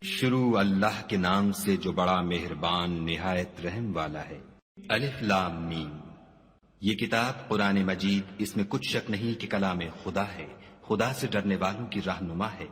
شروع اللہ کے نام سے جو بڑا مہربان نہایت رحم والا ہے۔ الف لام میم۔ یہ کتاب قرآن مجید، اس میں کچھ شک نہیں کہ کلام خدا ہے، خدا سے ڈرنے والوں کی رہنما ہے،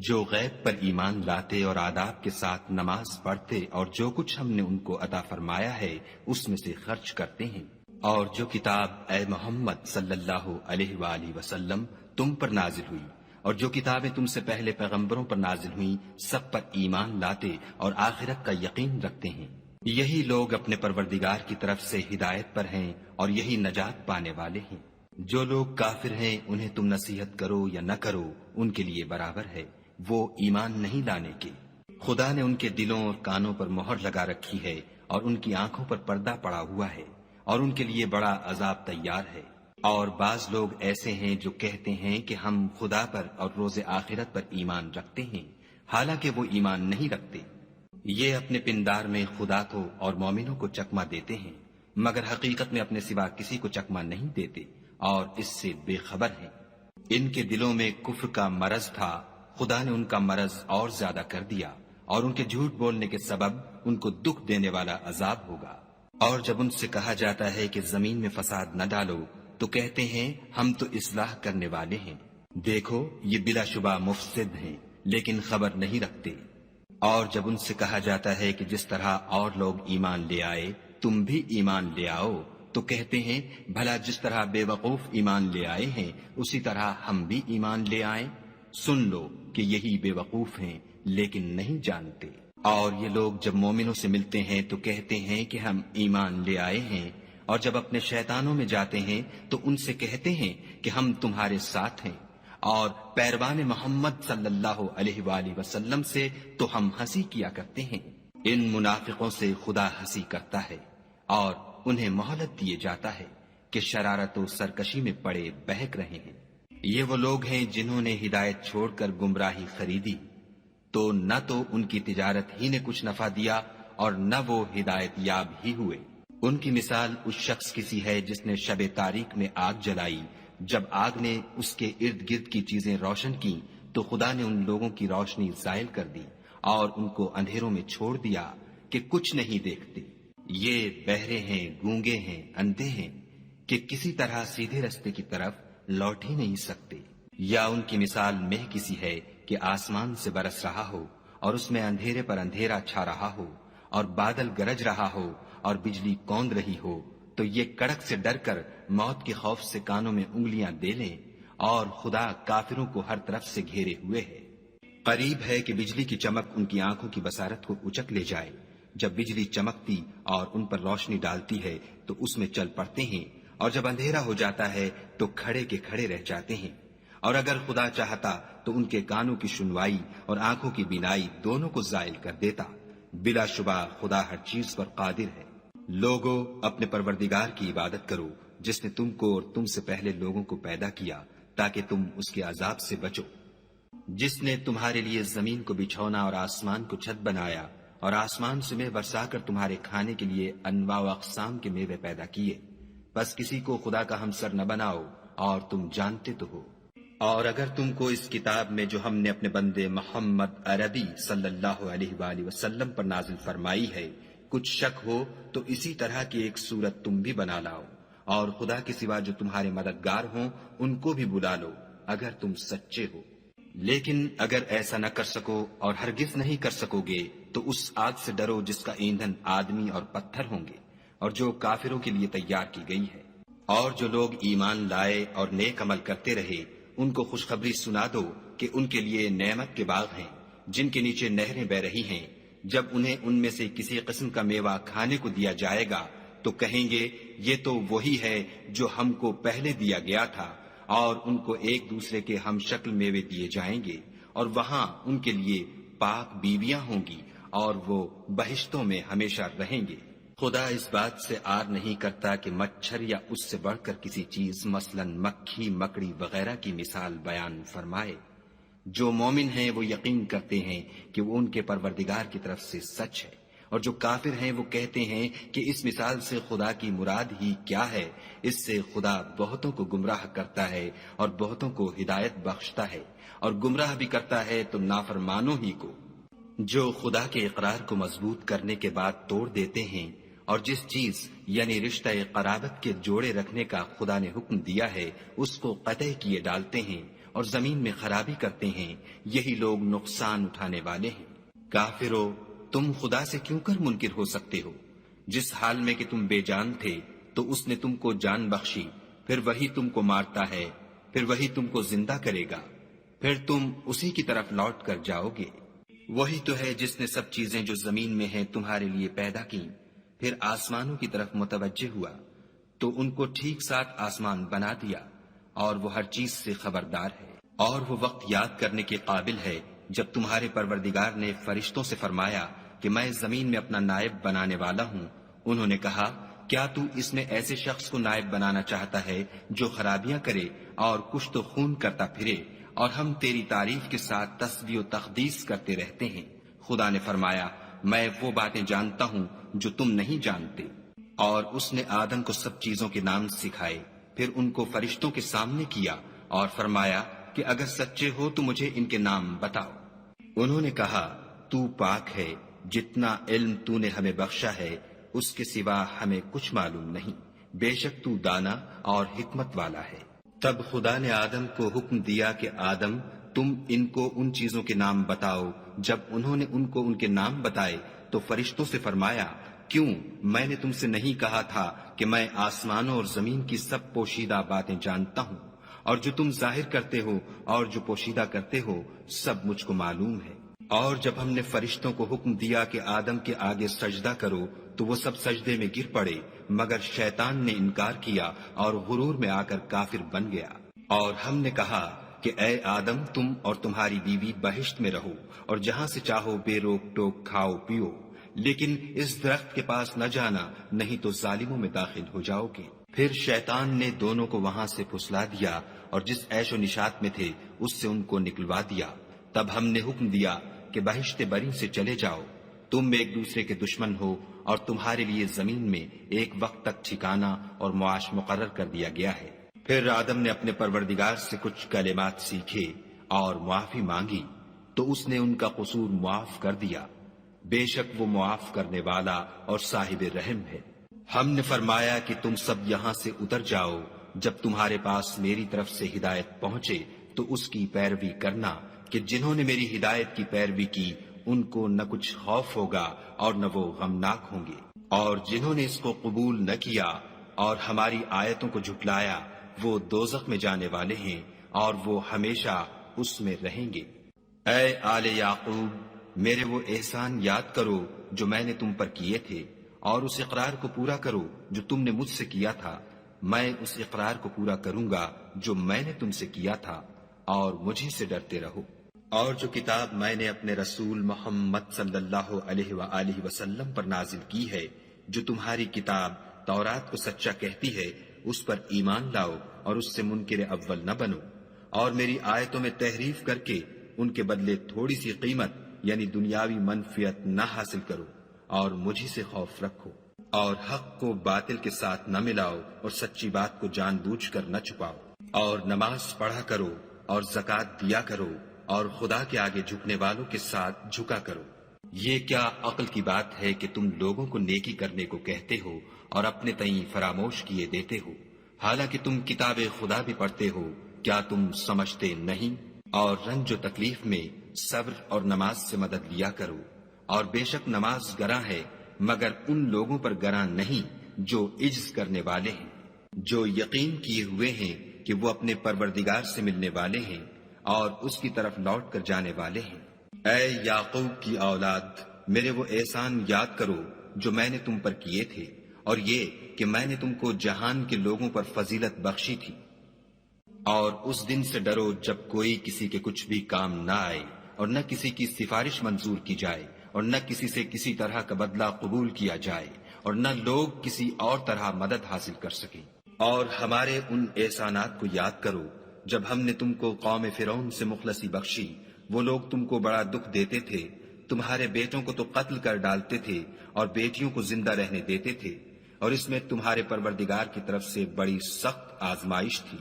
جو غیب پر ایمان لاتے اور آداب کے ساتھ نماز پڑھتے اور جو کچھ ہم نے ان کو عطا فرمایا ہے اس میں سے خرچ کرتے ہیں، اور جو کتاب اے محمد صلی اللہ علیہ وآلہ وسلم تم پر نازل ہوئی اور جو کتابیں تم سے پہلے پیغمبروں پر نازل ہوئیں سب پر ایمان لاتے اور آخرت کا یقین رکھتے ہیں، یہی لوگ اپنے پروردگار کی طرف سے ہدایت پر ہیں اور یہی نجات پانے والے ہیں۔ جو لوگ کافر ہیں انہیں تم نصیحت کرو یا نہ کرو ان کے لیے برابر ہے، وہ ایمان نہیں لانے کے۔ خدا نے ان کے دلوں اور کانوں پر مہر لگا رکھی ہے اور ان کی آنکھوں پر پردہ پڑا ہوا ہے اور ان کے لیے بڑا عذاب تیار ہے۔ اور بعض لوگ ایسے ہیں جو کہتے ہیں کہ ہم خدا پر اور روز آخرت پر ایمان رکھتے ہیں، حالانکہ وہ ایمان نہیں رکھتے۔ یہ اپنے پندار میں خدا کو اور مومنوں کو چکمہ دیتے ہیں، مگر حقیقت میں اپنے سوا کسی کو چکمہ نہیں دیتے اور اس سے بے خبر ہیں۔ ان کے دلوں میں کفر کا مرض تھا، خدا نے ان کا مرض اور زیادہ کر دیا اور ان کے جھوٹ بولنے کے سبب ان کو دکھ دینے والا عذاب ہوگا۔ اور جب ان سے کہا جاتا ہے کہ زمین میں فساد نہ ڈالو تو کہتے ہیں ہم تو اصلاح کرنے والے ہیں، دیکھو یہ بلا شبہ مفسد ہیں لیکن خبر نہیں رکھتے۔ اور جب ان سے کہا جاتا ہے کہ جس طرح اور لوگ ایمان لے آئے تم بھی ایمان لے آؤ تو کہتے ہیں بھلا جس طرح بے وقوف ایمان لے آئے ہیں اسی طرح ہم بھی ایمان لے آئیں، سن لو کہ یہی بے وقوف ہیں لیکن نہیں جانتے۔ اور یہ لوگ جب مومنوں سے ملتے ہیں تو کہتے ہیں کہ ہم ایمان لے آئے ہیں، اور جب اپنے شیطانوں میں جاتے ہیں تو ان سے کہتے ہیں کہ ہم تمہارے ساتھ ہیں، اور پیروان محمد صلی اللہ علیہ وآلہ وسلم سے تو ہم ہنسی کیا کرتے ہیں۔ ان منافقوں سے خدا ہنسی کرتا ہے اور انہیں مہلت دیے جاتا ہے کہ شرارت و سرکشی میں پڑے بہک رہے ہیں۔ یہ وہ لوگ ہیں جنہوں نے ہدایت چھوڑ کر گمراہی خریدی، تو نہ تو ان کی تجارت ہی نے کچھ نفع دیا اور نہ وہ ہدایت یاب ہی ہوئے۔ ان کی مثال اس شخص کی سی ہے جس نے شب تاریک میں آگ جلائی، جب آگ نے اس کے ارد گرد کی چیزیں روشن کی تو خدا نے ان لوگوں کی روشنی زائل کر دی اور ان کو اندھیروں میں چھوڑ دیا کہ کچھ نہیں دیکھتے۔ یہ بہرے ہیں، گونگے ہیں، اندھے ہیں کہ کسی طرح سیدھے رستے کی طرف لوٹ ہی نہیں سکتے۔ یا ان کی مثال مہ کسی ہے کہ آسمان سے برس رہا ہو اور اس میں اندھیرے پر اندھیرا چھا رہا ہو اور بادل گرج رہا ہو اور بجلی کوند رہی ہو تو یہ کڑک سے ڈر کر موت کے خوف سے کانوں میں انگلیاں دے لیں، اور خدا کافروں کو ہر طرف سے گھیرے ہوئے ہے۔ قریب ہے کہ بجلی کی چمک ان کی آنکھوں کی بصارت کو اچک لے جائے، جب بجلی چمکتی اور ان پر روشنی ڈالتی ہے تو اس میں چل پڑتے ہیں، اور جب اندھیرا ہو جاتا ہے تو کھڑے کے کھڑے رہ جاتے ہیں۔ اور اگر خدا چاہتا تو ان کے کانوں کی سنوائی اور آنکھوں کی بینائی دونوں کو زائل کر دیتا، بلا شبہ خدا ہر چیز پر قادر ہے۔ لوگو اپنے پروردگار کی عبادت کرو جس نے تم کو اور تم سے پہلے لوگوں کو پیدا کیا تاکہ تم اس کے عذاب سے بچو، جس نے تمہارے لیے زمین کو بچھونا اور آسمان کو چھت بنایا اور آسمان سے میوہ برسا کر تمہارے کھانے کے لیے انواع و اقسام کے میوے پیدا کیے، بس کسی کو خدا کا ہمسر نہ بناؤ اور تم جانتے تو ہو۔ اور اگر تم کو اس کتاب میں جو ہم نے اپنے بندے محمد عربی صلی اللہ علیہ وآلہ وسلم پر نازل فرمائی ہے کچھ شک ہو تو اسی طرح کی ایک صورت تم بھی بنا لاؤ، اور خدا کے سوا جو تمہارے مددگار ہوں ان کو بھی بلا لو اگر تم سچے ہو۔ لیکن اگر ایسا نہ کر سکو اور ہرگز نہیں کر سکو گے تو اس آگ سے ڈرو جس کا ایندھن آدمی اور پتھر ہوں گے اور جو کافروں کے لیے تیار کی گئی ہے۔ اور جو لوگ ایمان لائے اور نیک عمل کرتے رہے ان کو خوشخبری سنا دو کہ ان کے لیے نعمت کے باغ ہیں جن کے نیچے نہریں بہ رہی ہیں، جب انہیں ان میں سے کسی قسم کا میوہ کھانے کو دیا جائے گا تو کہیں گے یہ تو وہی ہے جو ہم کو پہلے دیا گیا تھا، اور ان کو ایک دوسرے کے ہم شکل میوے دیے جائیں گے اور وہاں ان کے لیے پاک بیویاں ہوں گی اور وہ بہشتوں میں ہمیشہ رہیں گے۔ خدا اس بات سے آر نہیں کرتا کہ مچھر یا اس سے بڑھ کر کسی چیز مثلا مکھی مکڑی وغیرہ کی مثال بیان فرمائے۔ جو مومن ہیں وہ یقین کرتے ہیں کہ وہ ان کے پروردگار کی طرف سے سچ ہے، اور جو کافر ہیں وہ کہتے ہیں کہ اس مثال سے خدا کی مراد ہی کیا ہے۔ اس سے خدا بہتوں کو گمراہ کرتا ہے اور بہتوں کو ہدایت بخشتا ہے، اور گمراہ بھی کرتا ہے تو نافرمانوں ہی کو۔ جو خدا کے اقرار کو مضبوط کرنے کے بعد توڑ دیتے ہیں اور جس چیز یعنی رشتہ قرابت کے جوڑے رکھنے کا خدا نے حکم دیا ہے اس کو قطع کیے ڈالتے ہیں اور زمین میں خرابی کرتے ہیں، یہی لوگ نقصان اٹھانے والے ہیں۔ کافرو، تم خدا سے کیوں کر منکر ہو سکتے ہو؟ جس حال میں کہ تم بے جان تھے تو اس نے تم کو جان بخشی، پھر وہی تم کو مارتا ہے، پھر وہی تم کو زندہ کرے گا، پھر تم اسی کی طرف لوٹ کر جاؤ گے۔ وہی تو ہے جس نے سب چیزیں جو زمین میں ہیں تمہارے لیے پیدا کی، پھر آسمانوں کی طرف متوجہ ہوا تو ان کو ٹھیک ساتھ آسمان بنا دیا، اور وہ ہر چیز سے خبردار ہے۔ اور وہ وقت یاد کرنے کے قابل ہے جب تمہارے پروردگار نے فرشتوں سے فرمایا کہ میں زمین میں اپنا نائب بنانے والا ہوں۔ انہوں نے کہا، کیا تو اس میں ایسے شخص کو نائب بنانا چاہتا ہے جو خرابیاں کرے اور کشت و خون کرتا پھرے، اور ہم تیری تعریف کے ساتھ تسبیح و تقدیس کرتے رہتے ہیں؟ خدا نے فرمایا، میں وہ باتیں جانتا ہوں جو تم نہیں جانتے۔ اور اس نے آدم کو سب چیزوں کے نام سکھائے، پھر ان کو فرشتوں کے سامنے کیا اور فرمایا کہ اگر سچے ہو تو مجھے ان کے نام بتاؤ۔ انہوں نے کہا، تو پاک ہے، جتنا علم تو نے ہمیں بخشا ہے اس کے سوا ہمیں کچھ معلوم نہیں، بے شک تو دانا اور حکمت والا ہے۔ تب خدا نے آدم کو حکم دیا کہ آدم، تم ان کو ان چیزوں کے نام بتاؤ۔ جب انہوں نے ان کو ان کے نام بتائے تو فرشتوں سے فرمایا، کیوں میں نے تم سے نہیں کہا تھا کہ میں آسمانوں اور زمین کی سب پوشیدہ باتیں جانتا ہوں، اور جو تم ظاہر کرتے ہو اور جو پوشیدہ کرتے ہو سب مجھ کو معلوم ہے۔ اور جب ہم نے فرشتوں کو حکم دیا کہ آدم کے آگے سجدہ کرو تو وہ سب سجدے میں گر پڑے، مگر شیطان نے انکار کیا اور غرور میں آ کر کافر بن گیا۔ اور ہم نے کہا کہ اے آدم، تم اور تمہاری بیوی بہشت میں رہو اور جہاں سے چاہو بے روک ٹوک کھاؤ پیو، لیکن اس درخت کے پاس نہ جانا، نہیں تو ظالموں میں داخل ہو جاؤ گے۔ پھر شیطان نے دونوں کو وہاں سے پھسلا دیا اور جس عیش و نشاط میں تھے اس سے ان کو نکلوا دیا۔ تب ہم نے حکم دیا کہ بہشت بری سے چلے جاؤ، تم ایک دوسرے کے دشمن ہو اور تمہارے لیے زمین میں ایک وقت تک ٹھکانہ اور معاش مقرر کر دیا گیا ہے۔ پھر آدم نے اپنے پروردگار سے کچھ کلمات سیکھے اور معافی مانگی تو اس نے ان کا قصور معاف کر دیا، بے شک وہ معاف کرنے والا اور صاحب رحم ہے۔ ہم نے فرمایا کہ تم سب یہاں سے اتر جاؤ، جب تمہارے پاس میری طرف سے ہدایت پہنچے تو اس کی پیروی کرنا، کہ جنہوں نے میری ہدایت کی پیروی کی ان کو نہ کچھ خوف ہوگا اور نہ وہ غمناک ہوں گے، اور جنہوں نے اس کو قبول نہ کیا اور ہماری آیتوں کو جھٹلایا وہ دوزخ میں جانے والے ہیں اور وہ ہمیشہ اس میں رہیں گے۔ اے آل یعقوب، میرے وہ احسان یاد کرو جو میں نے تم پر کیے تھے، اور اس اقرار کو پورا کرو جو تم نے مجھ سے کیا تھا۔ میں اس اقرار کو پورا کروں گا جو میں نے تم سے کیا تھا، اور مجھے سے ڈرتے رہو۔ اور جو کتاب میں نے اپنے رسول محمد صلی اللہ علیہ وآلہ وسلم پر نازل کی ہے، جو تمہاری کتاب تورات کو سچا کہتی ہے، اس پر ایمان لاؤ اور اس سے منکر اول نہ بنو، اور میری آیتوں میں تحریف کر کے ان کے بدلے تھوڑی سی قیمت یعنی دنیاوی منفعت نہ حاصل کرو، اور مجھے سے خوف رکھو، اور حق کو باطل کے ساتھ نہ ملاؤ اور سچی بات کو جان بوجھ کر نہ چھپاؤ، اور نماز پڑھا کرو اور زکوٰۃ دیا کرو، اور خدا کے آگے جھکنے والوں کے ساتھ جھکا کرو۔ یہ کیا عقل کی بات ہے کہ تم لوگوں کو نیکی کرنے کو کہتے ہو اور اپنے تئیں فراموش کیے دیتے ہو، حالانکہ تم کتاب خدا بھی پڑھتے ہو؟ کیا تم سمجھتے نہیں؟ اور رنج و تکلیف میں صبر اور نماز سے مدد لیا کرو، اور بے شک نماز گراں ہے مگر ان لوگوں پر گراں نہیں جو عجز کرنے والے ہیں، جو یقین کیے ہوئے ہیں کہ وہ اپنے پروردگار سے ملنے والے ہیں اور اس کی طرف لوٹ کر جانے والے ہیں۔ اے یعقوب کی اولاد، میرے وہ احسان یاد کرو جو میں نے تم پر کیے تھے، اور یہ کہ میں نے تم کو جہان کے لوگوں پر فضیلت بخشی تھی۔ اور اس دن سے ڈرو جب کوئی کسی کے کچھ بھی کام نہ آئے، اور نہ کسی کی سفارش منظور کی جائے، اور نہ کسی سے کسی طرح کا بدلہ قبول کیا جائے، اور نہ لوگ کسی اور طرح مدد حاصل کر سکیں۔ اور ہمارے ان احسانات کو یاد کرو جب ہم نے تم کو قوم فرعون سے مخلصی بخشی، وہ لوگ تم کو بڑا دکھ دیتے تھے، تمہارے بیٹوں کو تو قتل کر ڈالتے تھے اور بیٹیوں کو زندہ رہنے دیتے تھے، اور اس میں تمہارے پروردگار کی طرف سے بڑی سخت آزمائش تھی۔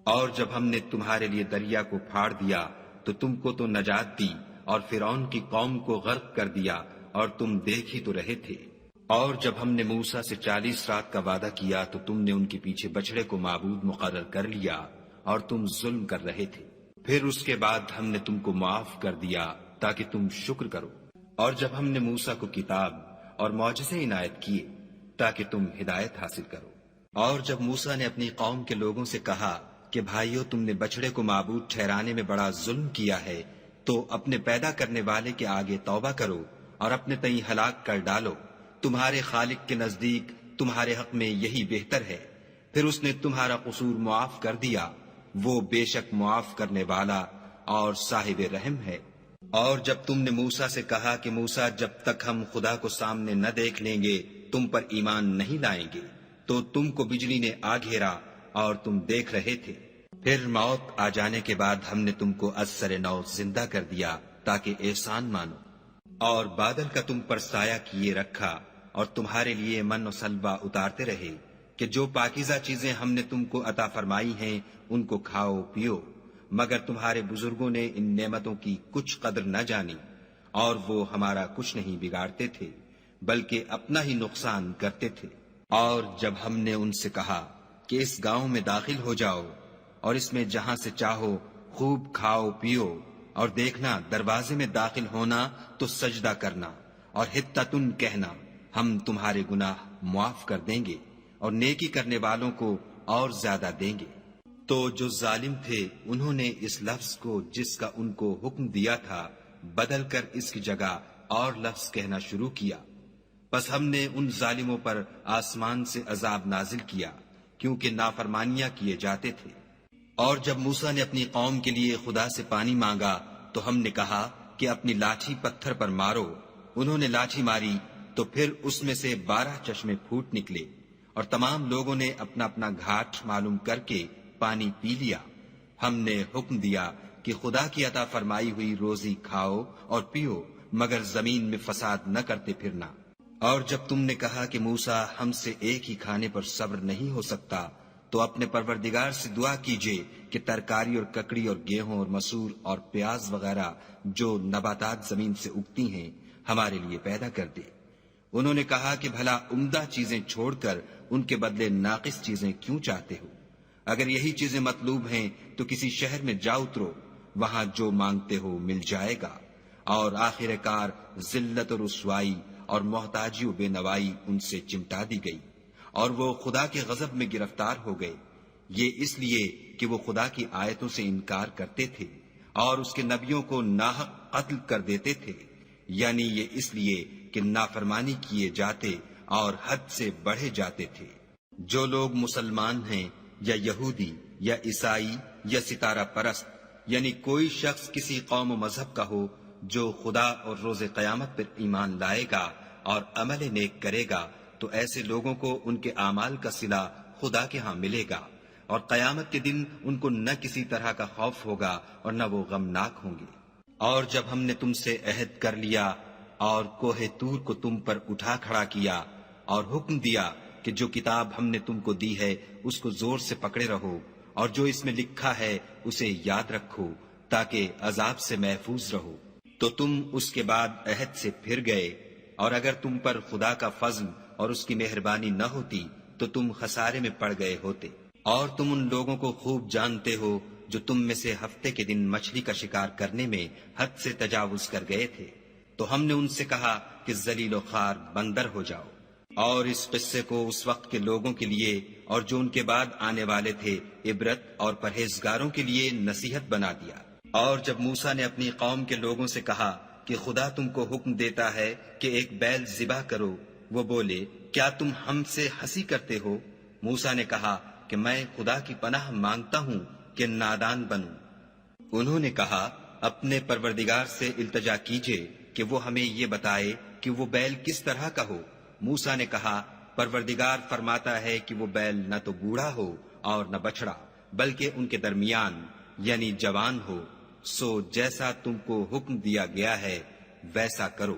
اور جب ہم نے تمہارے لیے دریا کو پھاڑ دیا تو تم کو تو نجات دی، اور فرعون کی قوم کو غرق کر دیا اور تم دیکھ ہی تو رہے تھے۔ اور جب ہم نے موسیٰ سے 40 رات کا وعدہ کیا تو تم نے ان کے پیچھے بچڑے کو معبود مقرر کر لیا اور تم ظلم کر رہے تھے۔ پھر اس کے بعد ہم نے تم کو معاف کر دیا تاکہ تم شکر کرو۔ اور جب ہم نے موسیٰ کو کتاب اور معجزے عنایت کیے تاکہ تم ہدایت حاصل کرو۔ اور جب موسیٰ نے اپنی قوم کے لوگوں سے کہا کہ بھائیو، تم نے بچڑے کو معبود ٹھہرانے میں بڑا ظلم کیا ہے، تو اپنے پیدا کرنے والے کے آگے توبہ کرو اور اپنے تئیں ہلاک کر ڈالو، تمہارے خالق کے نزدیک تمہارے حق میں یہی بہتر ہے۔ پھر اس نے تمہارا قصور معاف کر دیا، وہ بے شک معاف کرنے والا اور صاحب رحم ہے۔ اور جب تم نے موسیٰ سے کہا کہ موسیٰ، جب تک ہم خدا کو سامنے نہ دیکھ لیں گے تم پر ایمان نہیں لائیں گے، تو تم کو بجلی نے آ گھیرا اور تم دیکھ رہے تھے۔ پھر موت آ جانے کے بعد ہم نے تم کو از سر نو زندہ کر دیا تاکہ احسان مانو، اور بادل کا تم پر سایہ کیے رکھا اور تمہارے لیے من و سلوہ اتارتے رہے کہ جو پاکیزہ چیزیں ہم نے تم کو عطا فرمائی ہیں ان کو کھاؤ پیو، مگر تمہارے بزرگوں نے ان نعمتوں کی کچھ قدر نہ جانی، اور وہ ہمارا کچھ نہیں بگاڑتے تھے بلکہ اپنا ہی نقصان کرتے تھے۔ اور جب ہم نے ان سے کہا کہ اس گاؤں میں داخل ہو جاؤ اور اس میں جہاں سے چاہو خوب کھاؤ پیو، اور دیکھنا دروازے میں داخل ہونا تو سجدہ کرنا اور حطتن کہنا، ہم تمہارے گناہ معاف کر دیں گے اور نیکی کرنے والوں کو اور زیادہ دیں گے۔ تو جو ظالم تھے انہوں نے اس لفظ کو جس کا ان کو حکم دیا تھا بدل کر اس کی جگہ اور لفظ کہنا شروع کیا، پس ہم نے ان ظالموں پر آسمان سے عذاب نازل کیا کیونکہ نافرمانیاں کیے جاتے تھے۔ اور جب موسیٰ نے اپنی قوم کے لیے خدا سے پانی مانگا تو ہم نے کہا کہ اپنی لاٹھی پتھر پر مارو۔ انہوں نے لاٹھی ماری تو پھر اس میں سے 12 چشمے پھوٹ نکلے، اور تمام لوگوں نے اپنا اپنا گھاٹ معلوم کر کے پانی پی لیا۔ ہم نے حکم دیا کہ خدا کی عطا فرمائی ہوئی روزی کھاؤ اور پیو، مگر زمین میں فساد نہ کرتے پھرنا۔ اور جب تم نے کہا کہ موسیٰ، ہم سے ایک ہی کھانے پر صبر نہیں ہو سکتا، تو اپنے پروردگار سے دعا کیجئے کہ ترکاری اور ککڑی اور گیہوں اور مسور اور پیاز وغیرہ جو نباتات زمین سے اگتی ہیں ہمارے لیے پیدا کر دے۔ انہوں نے کہا کہ بھلا عمدہ چیزیں چھوڑ کر ان کے بدلے ناقص چیزیں کیوں چاہتے ہو؟ اگر یہی چیزیں مطلوب ہیں تو کسی شہر میں جا اترو، وہاں جو مانگتے ہو مل جائے گا۔ اور آخر کار ذلت اور رسوائی اور محتاجی و بے نوائی ان سے چمٹا دی گئی، اور وہ خدا کے غضب میں گرفتار ہو گئے، یہ اس لیے کہ وہ خدا کی آیتوں سے انکار کرتے تھے اور اس کے نبیوں کو ناحق قتل کر دیتے تھے، یعنی یہ اس لیے کہ نافرمانی کیے جاتے اور حد سے بڑھے جاتے تھے۔ جو لوگ مسلمان ہیں یا یہودی یا عیسائی یا ستارہ پرست، یعنی کوئی شخص کسی قوم و مذہب کا ہو، جو خدا اور روز قیامت پر ایمان لائے گا اور عمل نیک کرے گا، تو ایسے لوگوں کو ان کے اعمال کا صلہ خدا کے ہاں ملے گا، اور قیامت کے دن ان کو نہ کسی طرح کا خوف ہوگا اور نہ وہ غمناک ہوں گے۔ اور جب ہم نے تم سے عہد کر لیا اور کوہ طور کو تم پر اٹھا کھڑا کیا اور حکم دیا کہ جو کتاب ہم نے تم کو دی ہے اس کو زور سے پکڑے رہو، اور جو اس میں لکھا ہے اسے یاد رکھو تاکہ عذاب سے محفوظ رہو، تو تم اس کے بعد عہد سے پھر گئے، اور اگر تم پر خدا کا فضل اور اس کی مہربانی نہ ہوتی تو تم خسارے میں پڑ گئے ہوتے۔ اور تم ان لوگوں کو خوب جانتے ہو جو تم میں سے ہفتے کے دن مچھلی کا شکار کرنے میں حد سے تجاوز کر گئے تھے، تو ہم نے ان سے کہا کہ ذلیل و خوار بندر ہو جاؤ، اور اس قصے کو اس وقت کے لوگوں کے لیے اور جو ان کے بعد آنے والے تھے عبرت اور پرہیزگاروں کے لیے نصیحت بنا دیا۔ اور جب موسیٰ نے اپنی قوم کے لوگوں سے کہا کہ خدا تم کو حکم دیتا ہے کہ ایک بیل ذبح کرو، وہ بولے، کیا تم ہم سے ہنسی کرتے ہو؟ موسیٰ نے کہا کہ میں خدا کی پناہ مانگتا ہوں کہ نادان بنوں۔ انہوں نے کہا، اپنے پروردگار سے التجا کیجئے کہ وہ ہمیں یہ بتائے کہ وہ بیل کس طرح کا ہو۔ موسیٰ نے کہا، پروردگار فرماتا ہے کہ وہ بیل نہ تو بوڑھا ہو اور نہ بچڑا، بلکہ ان کے درمیان یعنی جوان ہو، سو جیسا تم کو حکم دیا گیا ہے ویسا کرو۔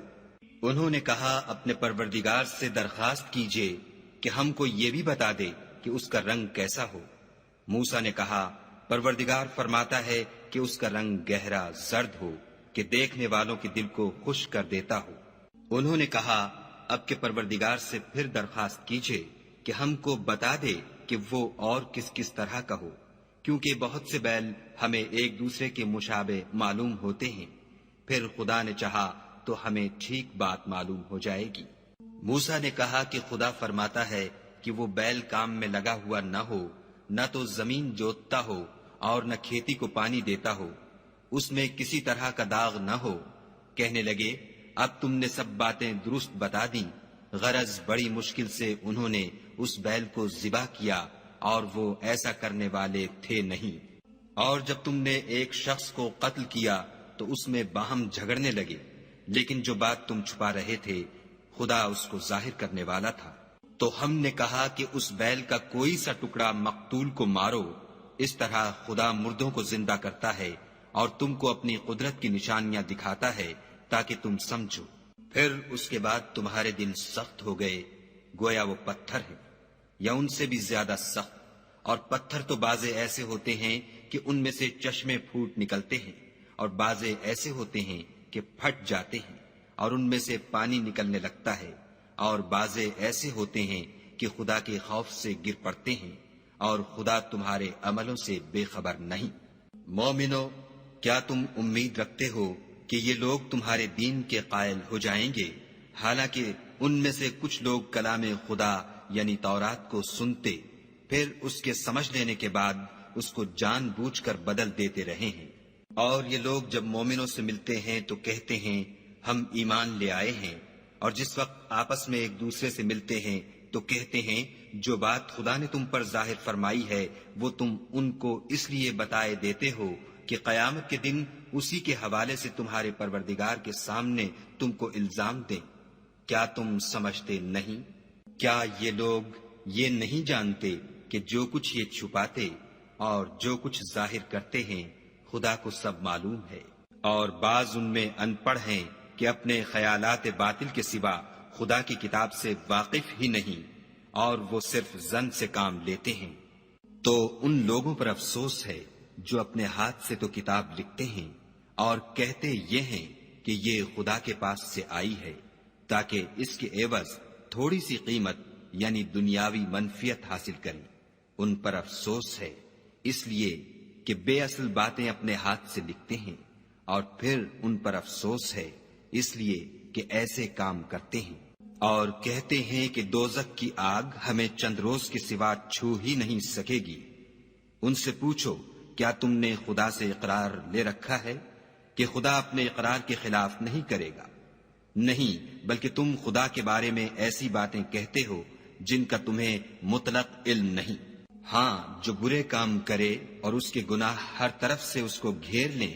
انہوں نے کہا، اپنے پروردگار سے درخواست کیجئے کہ ہم کو یہ بھی بتا دے کہ اس کا رنگ کیسا ہو۔ موسیٰ نے کہا، پروردگار فرماتا ہے کہ اس کا رنگ گہرا زرد ہو، کہ دیکھنے والوں کے دل کو خوش کر دیتا ہو۔ انہوں نے کہا اب کے پروردگار سے پھر درخواست کیجئے کہ ہم کو بتا دے کہ وہ اور کس کس طرح کا ہو، کیونکہ بہت سے بیل ہمیں ایک دوسرے کے مشابہ معلوم ہوتے ہیں، پھر خدا نے چاہا تو ہمیں ٹھیک بات معلوم ہو جائے گی۔ موسیٰ نے کہا کہ خدا فرماتا ہے کہ وہ بیل کام میں لگا ہوا نہ ہو، نہ تو زمین جوتتا ہو اور نہ کھیتی کو پانی دیتا ہو، اس میں کسی طرح کا داغ نہ ہو۔ کہنے لگے اب تم نے سب باتیں درست بتا دیں، غرض بڑی مشکل سے انہوں نے اس بیل کو ذبح کیا اور وہ ایسا کرنے والے تھے نہیں۔ اور جب تم نے ایک شخص کو قتل کیا تو اس میں باہم جھگڑنے لگے، لیکن جو بات تم چھپا رہے تھے خدا اس کو ظاہر کرنے والا تھا۔ تو ہم نے کہا کہ اس بیل کا کوئی سا ٹکڑا مقتول کو مارو، اس طرح خدا مردوں کو زندہ کرتا ہے اور تم کو اپنی قدرت کی نشانیاں دکھاتا ہے تاکہ تم سمجھو۔ پھر اس کے بعد تمہارے دل سخت ہو گئے، گویا وہ پتھر ہیں یا ان سے بھی زیادہ سخت، اور پتھر تو بعضے ایسے ہوتے ہیں کہ ان میں سے چشمے پھوٹ نکلتے ہیں، اور بعضے ایسے ہوتے ہیں کہ پھٹ جاتے ہیں اور ان میں سے پانی نکلنے لگتا ہے، اور بعضے ایسے ہوتے ہیں کہ خدا کے خوف سے گر پڑتے ہیں، اور خدا تمہارے عملوں سے بے خبر نہیں۔ مومنو، کیا تم امید رکھتے ہو کہ یہ لوگ تمہارے دین کے قائل ہو جائیں گے، حالانکہ ان میں سے کچھ لوگ کلام خدا یعنی تورات کو سنتے، پھر اس کے سمجھ لینے کے بعد اس کو جان بوجھ کر بدل دیتے رہے ہیں۔ اور یہ لوگ جب مومنوں سے ملتے ہیں تو کہتے ہیں ہم ایمان لے آئے ہیں، اور جس وقت آپس میں ایک دوسرے سے ملتے ہیں تو کہتے ہیں جو بات خدا نے تم پر ظاہر فرمائی ہے وہ تم ان کو اس لیے بتائے دیتے ہو کہ قیامت کے دن اسی کے حوالے سے تمہارے پروردگار کے سامنے تم کو الزام دیں۔ کیا تم سمجھتے نہیں؟ کیا یہ لوگ یہ نہیں جانتے کہ جو کچھ یہ چھپاتے اور جو کچھ ظاہر کرتے ہیں خدا کو سب معلوم ہے؟ اور بعض ان میں ان پڑھ ہیں کہ اپنے خیالات باطل کے سوا خدا کی کتاب سے واقف ہی نہیں، اور وہ صرف ظن سے کام لیتے ہیں۔ تو ان لوگوں پر افسوس ہے جو اپنے ہاتھ سے تو کتاب لکھتے ہیں اور کہتے یہ ہیں کہ یہ خدا کے پاس سے آئی ہے، تاکہ اس کے عوض تھوڑی سی قیمت یعنی دنیاوی منفیت حاصل کریں۔ ان پر افسوس ہے اس لیے کہ بے اصل باتیں اپنے ہاتھ سے لکھتے ہیں، اور پھر ان پر افسوس ہے اس لیے کہ ایسے کام کرتے ہیں، اور کہتے ہیں کہ دوزخ کی آگ ہمیں چند روز کے سوا چھو ہی نہیں سکے گی۔ ان سے پوچھو کیا تم نے خدا سے اقرار لے رکھا ہے کہ خدا اپنے اقرار کے خلاف نہیں کرے گا؟ نہیں، بلکہ تم خدا کے بارے میں ایسی باتیں کہتے ہو جن کا تمہیں مطلق علم نہیں۔ ہاں، جو برے کام کرے اور اس کے گناہ ہر طرف سے اس کو گھیر لیں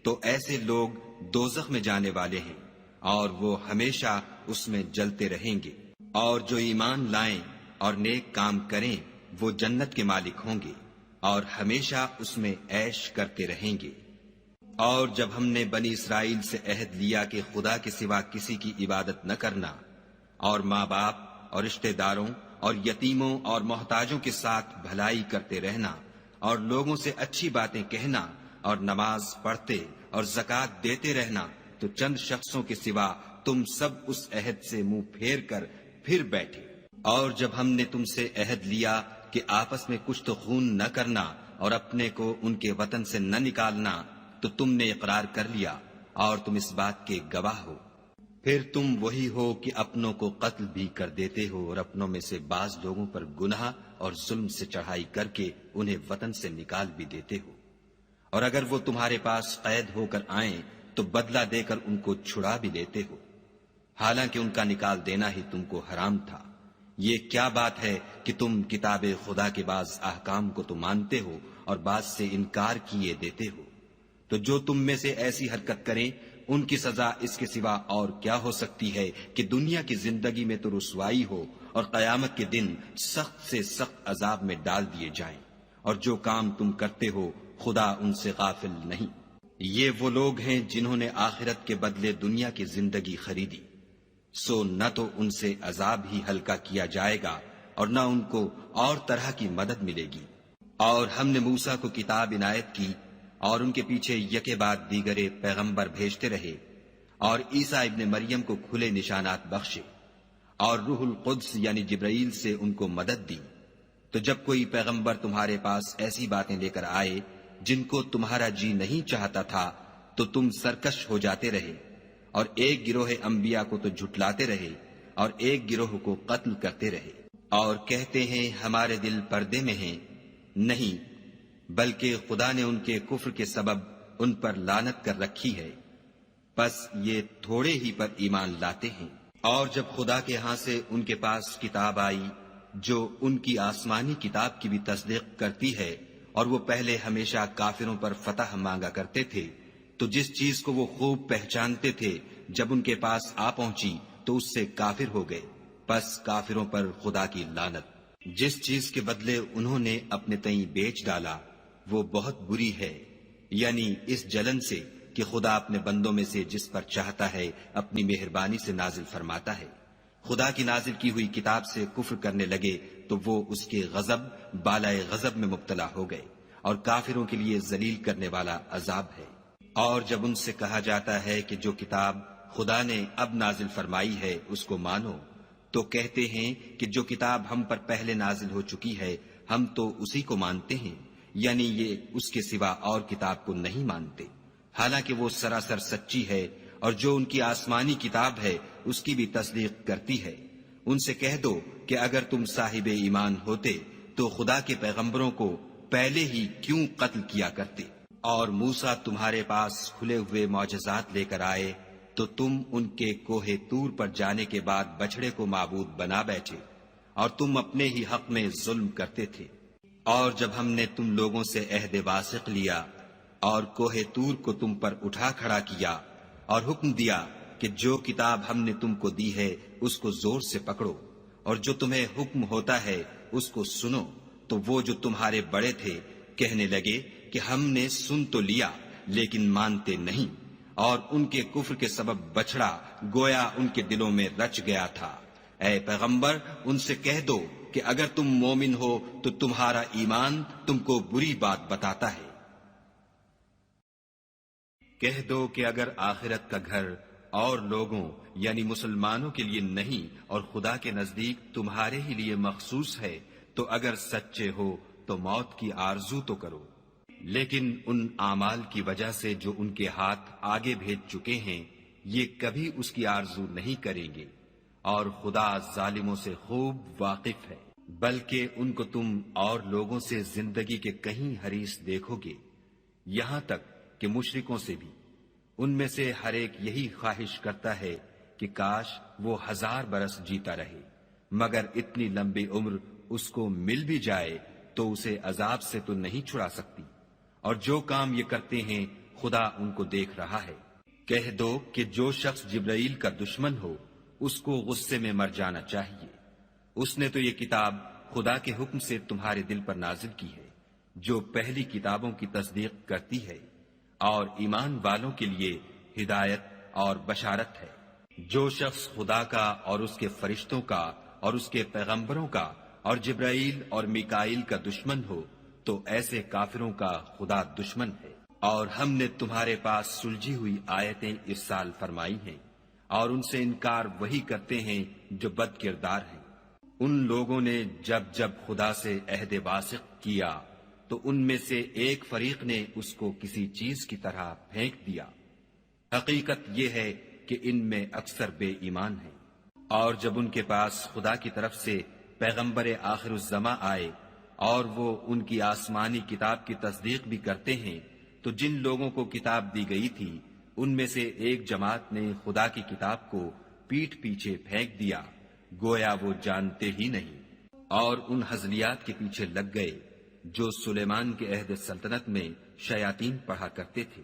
تو ایسے لوگ دوزخ میں جانے والے ہیں، اور وہ ہمیشہ اس میں جلتے رہیں گے۔ اور جو ایمان لائیں اور نیک کام کریں وہ جنت کے مالک ہوں گے اور ہمیشہ اس میں عیش کرتے رہیں گے۔ اور جب ہم نے بنی اسرائیل سے عہد لیا کہ خدا کے سوا کسی کی عبادت نہ کرنا، اور ماں باپ اور رشتہ داروں اور یتیموں اور محتاجوں کے ساتھ بھلائی کرتے رہنا، اور لوگوں سے اچھی باتیں کہنا، اور نماز پڑھتے اور زکوٰۃ دیتے رہنا، تو چند شخصوں کے سوا تم سب اس عہد سے منہ پھیر کر پھر بیٹھے۔ اور جب ہم نے تم سے عہد لیا کہ آپس میں کچھ تو خون نہ کرنا اور اپنے کو ان کے وطن سے نہ نکالنا، تو تم نے اقرار کر لیا اور تم اس بات کے گواہ ہو۔ پھر تم وہی ہو کہ اپنوں کو قتل بھی کر دیتے ہو، اور اپنوں میں سے بعض لوگوں پر گناہ اور ظلم سے چڑھائی کر کے انہیں وطن سے نکال بھی دیتے ہو، اور اگر وہ تمہارے پاس قید ہو کر آئیں تو بدلہ دے کر ان کو چھڑا بھی لیتے ہو، حالانکہ ان کا نکال دینا ہی تم کو حرام تھا۔ یہ کیا بات ہے کہ تم کتاب خدا کے بعض احکام کو تو مانتے ہو اور بعض سے انکار کیے دیتے ہو؟ تو جو تم میں سے ایسی حرکت کریں ان کی سزا اس کے سوا اور کیا ہو سکتی ہے کہ دنیا کی زندگی میں تو رسوائی ہو اور قیامت کے دن سخت سے سخت عذاب میں ڈال دیے جائیں، اور جو کام تم کرتے ہو خدا ان سے غافل نہیں۔ یہ وہ لوگ ہیں جنہوں نے آخرت کے بدلے دنیا کی زندگی خریدی، سو نہ تو ان سے عذاب ہی ہلکا کیا جائے گا اور نہ ان کو اور طرح کی مدد ملے گی۔ اور ہم نے موسیٰ کو کتاب عنایت کی اور ان کے پیچھے یکے بعد دیگرے پیغمبر بھیجتے رہے، اور عیسیٰ ابن مریم کو کھلے نشانات بخشے، اور روح القدس یعنی جبرائیل سے ان کو مدد دی۔ تو جب کوئی پیغمبر تمہارے پاس ایسی باتیں لے کر آئے جن کو تمہارا جی نہیں چاہتا تھا تو تم سرکش ہو جاتے رہے، اور ایک گروہ انبیاء کو تو جھٹلاتے رہے اور ایک گروہ کو قتل کرتے رہے، اور کہتے ہیں ہمارے دل پردے میں ہیں، نہیں بلکہ خدا نے ان کے کفر کے سبب ان پر لعنت کر رکھی ہے، بس یہ تھوڑے ہی پر ایمان لاتے ہیں۔ اور جب خدا کے ہاں سے ان کے پاس کتاب آئی جو ان کی آسمانی کتاب کی بھی تصدیق کرتی ہے، اور وہ پہلے ہمیشہ کافروں پر فتح مانگا کرتے تھے، تو جس چیز کو وہ خوب پہچانتے تھے جب ان کے پاس آ پہنچی تو اس سے کافر ہو گئے، پس کافروں پر خدا کی لعنت۔ جس چیز کے بدلے انہوں نے اپنے تئیں بیچ ڈالا وہ بہت بری ہے، یعنی اس جلن سے کہ خدا اپنے بندوں میں سے جس پر چاہتا ہے اپنی مہربانی سے نازل فرماتا ہے۔ خدا کی نازل کی ہوئی کتاب سے کفر کرنے لگے تو وہ اس کے غضب بالائے غضب میں مبتلا ہو گئے، اور کافروں کے لیے ذلیل کرنے والا عذاب ہے۔ اور جب ان سے کہا جاتا ہے کہ جو کتاب خدا نے اب نازل فرمائی ہے اس کو مانو، تو کہتے ہیں کہ جو کتاب ہم پر پہلے نازل ہو چکی ہے ہم تو اسی کو مانتے ہیں، یعنی یہ اس کے سوا اور کتاب کو نہیں مانتے، حالانکہ وہ سراسر سچی ہے، اور جو ان کی آسمانی کتاب ہے اس کی بھی تصدیق کرتی ہے۔ ان سے کہہ دو کہ اگر تم صاحب ایمان ہوتے تو خدا کے پیغمبروں کو پہلے ہی کیوں قتل کیا کرتے، اور موسیٰ تمہارے پاس کھلے ہوئے معجزات لے کر آئے تو تم ان کے کوہ طور پر جانے کے بعد بچڑے کو معبود بنا بیٹھے، اور تم اپنے ہی حق میں ظلم کرتے تھے۔ اور جب ہم نے تم لوگوں سے عہد واثق لیا اور کوہ طور کو تم پر اٹھا کھڑا کیا اور حکم دیا کہ جو کتاب ہم نے تم کو دی ہے اس کو زور سے پکڑو، اور جو تمہیں حکم ہوتا ہے اس کو سنو، تو وہ جو تمہارے بڑے تھے کہنے لگے کہ ہم نے سن تو لیا لیکن مانتے نہیں، اور ان کے کفر کے سبب بچڑا گویا ان کے دلوں میں رچ گیا تھا۔ اے پیغمبر ان سے کہہ دو کہ اگر تم مومن ہو تو تمہارا ایمان تم کو بری بات بتاتا ہے۔ کہہ دو کہ اگر آخرت کا گھر اور لوگوں یعنی مسلمانوں کے لیے نہیں اور خدا کے نزدیک تمہارے ہی لیے مخصوص ہے تو اگر سچے ہو تو موت کی آرزو تو کرو، لیکن ان اعمال کی وجہ سے جو ان کے ہاتھ آگے بھیج چکے ہیں یہ کبھی اس کی آرزو نہیں کریں گے، اور خدا ظالموں سے خوب واقف ہے۔ بلکہ ان کو تم اور لوگوں سے زندگی کے کہیں حریص دیکھو گے، یہاں تک کہ مشرکوں سے بھی۔ ان میں سے ہر ایک یہی خواہش کرتا ہے کہ کاش وہ 1000 برس جیتا رہے، مگر اتنی لمبی عمر اس کو مل بھی جائے تو اسے عذاب سے تو نہیں چھڑا سکتی، اور جو کام یہ کرتے ہیں خدا ان کو دیکھ رہا ہے۔ کہہ دو کہ جو شخص جبرائیل کا دشمن ہو اس کو غصے میں مر جانا چاہیے، اس نے تو یہ کتاب خدا کے حکم سے تمہارے دل پر نازل کی ہے جو پہلی کتابوں کی تصدیق کرتی ہے، اور ایمان والوں کے لیے ہدایت اور بشارت ہے۔ جو شخص خدا کا اور اس کے فرشتوں کا اور اس کے پیغمبروں کا اور جبرائیل اور میکائیل کا دشمن ہو تو ایسے کافروں کا خدا دشمن ہے۔ اور ہم نے تمہارے پاس سلجھی ہوئی آیتیں ارسال فرمائی ہیں، اور ان سے انکار وہی کرتے ہیں جو بد کردار ہیں۔ ان لوگوں نے جب جب خدا سے عہد واثق کیا تو ان میں سے ایک فریق نے اس کو کسی چیز کی طرح پھینک دیا۔ حقیقت یہ ہے کہ ان میں اکثر بے ایمان ہیں۔ اور جب ان کے پاس خدا کی طرف سے پیغمبر آخر الزماں آئے اور وہ ان کی آسمانی کتاب کی تصدیق بھی کرتے ہیں تو جن لوگوں کو کتاب دی گئی تھی ان میں سے ایک جماعت نے خدا کی کتاب کو پیٹھ پیچھے پھینک دیا گویا وہ جانتے ہی نہیں، اور ان ہزلیات کے پیچھے لگ گئے جو سلیمان کے عہد سلطنت میں شیاطین پڑھا کرتے تھے۔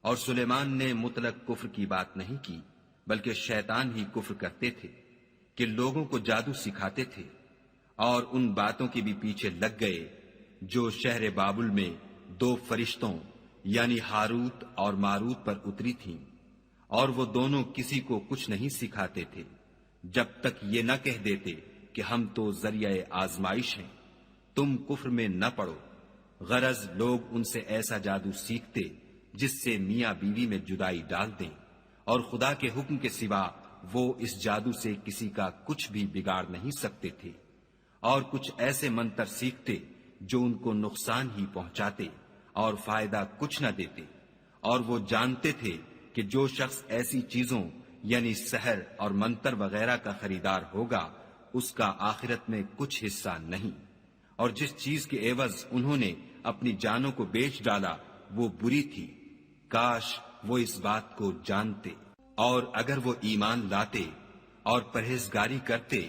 اور سلیمان نے مطلق کفر کی بات نہیں کی بلکہ شیطان ہی کفر کرتے تھے کہ لوگوں کو جادو سکھاتے تھے، اور ان باتوں کے بھی پیچھے لگ گئے جو شہر بابل میں 2 فرشتوں یعنی ہاروت اور ماروت پر اتری تھیں، اور وہ دونوں کسی کو کچھ نہیں سکھاتے تھے جب تک یہ نہ کہہ دیتے کہ ہم تو ذریعہ آزمائش ہیں، تم کفر میں نہ پڑو۔ غرض لوگ ان سے ایسا جادو سیکھتے جس سے میاں بیوی میں جدائی ڈال دیں، اور خدا کے حکم کے سوا وہ اس جادو سے کسی کا کچھ بھی بگاڑ نہیں سکتے تھے، اور کچھ ایسے منتر سیکھتے جو ان کو نقصان ہی پہنچاتے اور فائدہ کچھ نہ دیتے، اور وہ جانتے تھے کہ جو شخص ایسی چیزوں یعنی سحر اور منتر وغیرہ کا خریدار ہوگا اس کا آخرت میں کچھ حصہ نہیں، اور جس چیز کے عوض انہوں نے اپنی جانوں کو بیچ ڈالا وہ بری تھی، کاش وہ اس بات کو جانتے، اور اگر وہ ایمان لاتے اور پرہیزگاری کرتے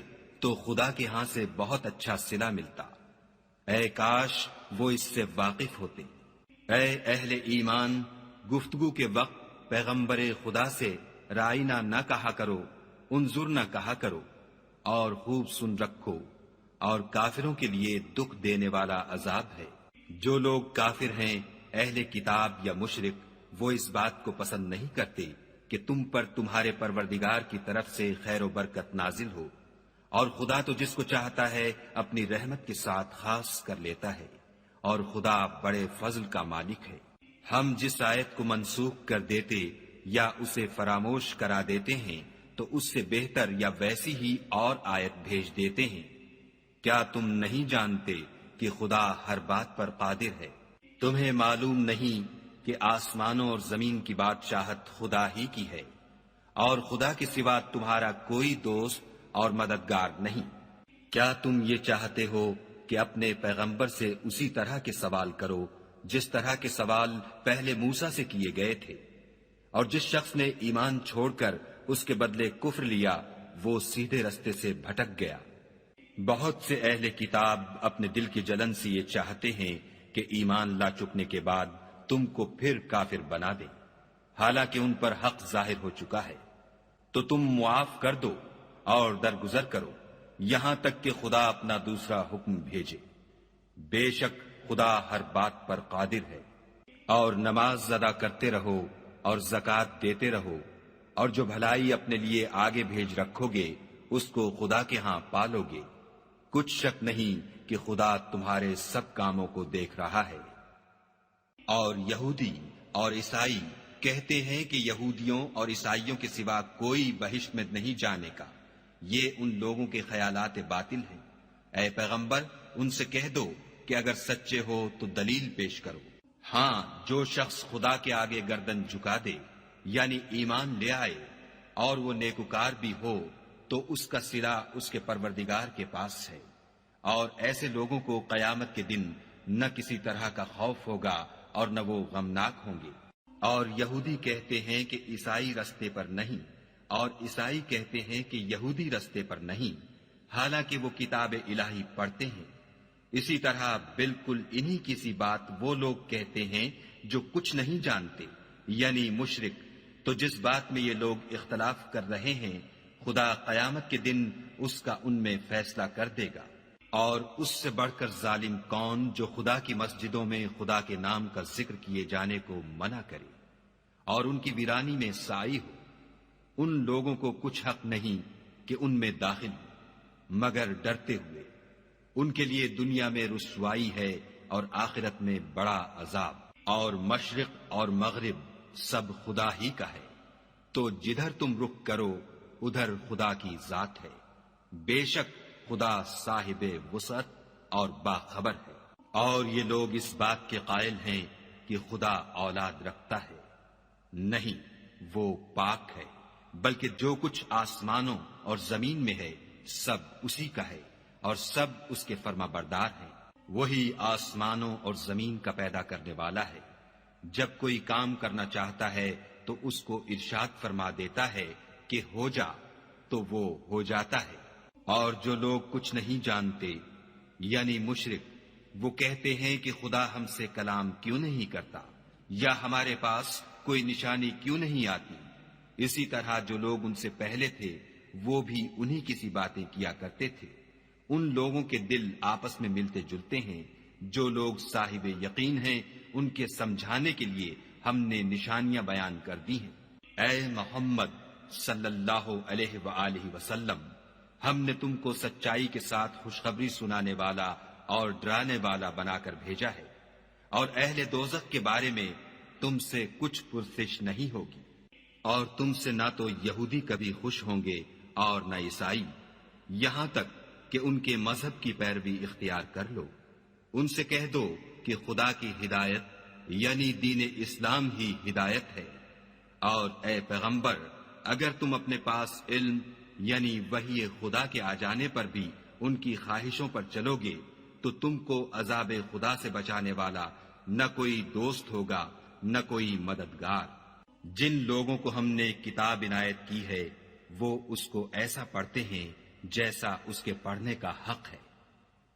تو خدا کے ہاں سے بہت اچھا صلہ ملتا، اے کاش وہ اس سے واقف ہوتے۔ اے اہل ایمان، گفتگو کے وقت پیغمبر خدا سے رائنا نہ کہا کرو، انظر نہ کہا کرو، اور خوب سن رکھو، اور کافروں کے لیے دکھ دینے والا عذاب ہے۔ جو لوگ کافر ہیں، اہل کتاب یا مشرک، وہ اس بات کو پسند نہیں کرتے کہ تم پر تمہارے پروردگار کی طرف سے خیر و برکت نازل ہو، اور خدا تو جس کو چاہتا ہے اپنی رحمت کے ساتھ خاص کر لیتا ہے، اور خدا بڑے فضل کا مالک ہے۔ ہم جس آیت کو منسوخ کر دیتے یا اسے فراموش کرا دیتے ہیں تو اس سے بہتر یا ویسی ہی اور آیت بھیج دیتے ہیں۔ کیا تم نہیں جانتے کہ خدا ہر بات پر قادر ہے؟ تمہیں معلوم نہیں کہ آسمانوں اور زمین کی بادشاہت خدا ہی کی ہے، اور خدا کے سوا تمہارا کوئی دوست اور مددگار نہیں۔ کیا تم یہ چاہتے ہو کہ اپنے پیغمبر سے اسی طرح کے سوال کرو جس طرح کے سوال پہلے موسیٰ سے کیے گئے تھے؟ اور جس شخص نے ایمان چھوڑ کر اس کے بدلے کفر لیا وہ سیدھے رستے سے بھٹک گیا۔ بہت سے اہل کتاب اپنے دل کی جلن سے یہ چاہتے ہیں کہ ایمان لا چکنے کے بعد تم کو پھر کافر بنا دیں، حالانکہ ان پر حق ظاہر ہو چکا ہے۔ تو تم معاف کر دو اور درگزر کرو یہاں تک کہ خدا اپنا دوسرا حکم بھیجے۔ بے شک خدا ہر بات پر قادر ہے۔ اور نماز ادا کرتے رہو اور زکوٰۃ دیتے رہو، اور جو بھلائی اپنے لیے آگے بھیج رکھو گے اس کو خدا کے ہاں پالو گے۔ کچھ شک نہیں کہ خدا تمہارے سب کاموں کو دیکھ رہا ہے۔ اور یہودی اور عیسائی کہتے ہیں کہ یہودیوں اور عیسائیوں کے سوا کوئی بہشت میں نہیں جانے کا، یہ ان لوگوں کے خیالات باطل ہیں۔ اے پیغمبر، ان سے کہہ دو کہ اگر سچے ہو تو دلیل پیش کرو۔ ہاں، جو شخص خدا کے آگے گردن جھکا دے یعنی ایمان لے آئے اور وہ نیکوکار بھی ہو تو اس کا صلہ اس کے پروردگار کے پاس ہے، اور ایسے لوگوں کو قیامت کے دن نہ کسی طرح کا خوف ہوگا اور نہ وہ غمناک ہوں گے۔ اور یہودی کہتے ہیں کہ عیسائی رستے پر نہیں، اور عیسائی کہتے ہیں کہ یہودی رستے پر نہیں، حالانکہ وہ کتاب الہی پڑھتے ہیں۔ اسی طرح بالکل انہی کی سی بات وہ لوگ کہتے ہیں جو کچھ نہیں جانتے یعنی مشرک۔ تو جس بات میں یہ لوگ اختلاف کر رہے ہیں خدا قیامت کے دن اس کا ان میں فیصلہ کر دے گا۔ اور اس سے بڑھ کر ظالم کون جو خدا کی مسجدوں میں خدا کے نام کا ذکر کیے جانے کو منع کرے اور ان کی ویرانی میں سائی ہو۔ ان لوگوں کو کچھ حق نہیں کہ ان میں داخل ہو مگر ڈرتے ہوئے۔ ان کے لیے دنیا میں رسوائی ہے اور آخرت میں بڑا عذاب۔ اور مشرق اور مغرب سب خدا ہی کا ہے، تو جدھر تم رخ کرو ادھر خدا کی ذات ہے۔ بے شک خدا صاحب وسعت اور باخبر ہے۔ اور یہ لوگ اس بات کے قائل ہیں کہ خدا اولاد رکھتا ہے، نہیں، وہ پاک ہے، بلکہ جو کچھ آسمانوں اور زمین میں ہے سب اسی کا ہے اور سب اس کے فرما بردار ہیں۔ وہی آسمانوں اور زمین کا پیدا کرنے والا ہے۔ جب کوئی کام کرنا چاہتا ہے تو اس کو ارشاد فرما دیتا ہے کہ ہو جا، تو وہ ہو جاتا ہے۔ اور جو لوگ کچھ نہیں جانتے یعنی مشرک، وہ کہتے ہیں کہ خدا ہم سے کلام کیوں نہیں کرتا یا ہمارے پاس کوئی نشانی کیوں نہیں آتی۔ اسی طرح جو لوگ ان سے پہلے تھے وہ بھی انہی کی سی باتیں کیا کرتے تھے۔ ان لوگوں کے دل آپس میں ملتے جلتے ہیں۔ جو لوگ صاحب یقین ہیں ان کے سمجھانے کے لیے ہم نے نشانیاں بیان کر دی ہیں۔ اے محمد صلی اللہ علیہ وآلہ وسلم، ہم نے تم کو سچائی کے ساتھ خوشخبری سنانے والا اور ڈرانے والا بنا کر بھیجا ہے۔ اور اہل دوزخ کے بارے میں تم سے کچھ پرسش نہیں ہوگی، اور تم سے نہ تو یہودی کبھی خوش ہوں گے اور نہ عیسائی، یہاں تک کہ ان کے مذہب کی پیروی اختیار کر لو۔ ان سے کہہ دو کہ خدا کی ہدایت یعنی دین اسلام ہی ہدایت ہے، اور اے پیغمبر اگر تم اپنے پاس علم یعنی وحی خدا کے آ جانے پر بھی ان کی خواہشوں پر چلو گے تو تم کو عذاب خدا سے بچانے والا نہ کوئی دوست ہوگا نہ کوئی مددگار۔ جن لوگوں کو ہم نے کتاب عنایت کی ہے وہ اس کو ایسا پڑھتے ہیں جیسا اس کے پڑھنے کا حق ہے،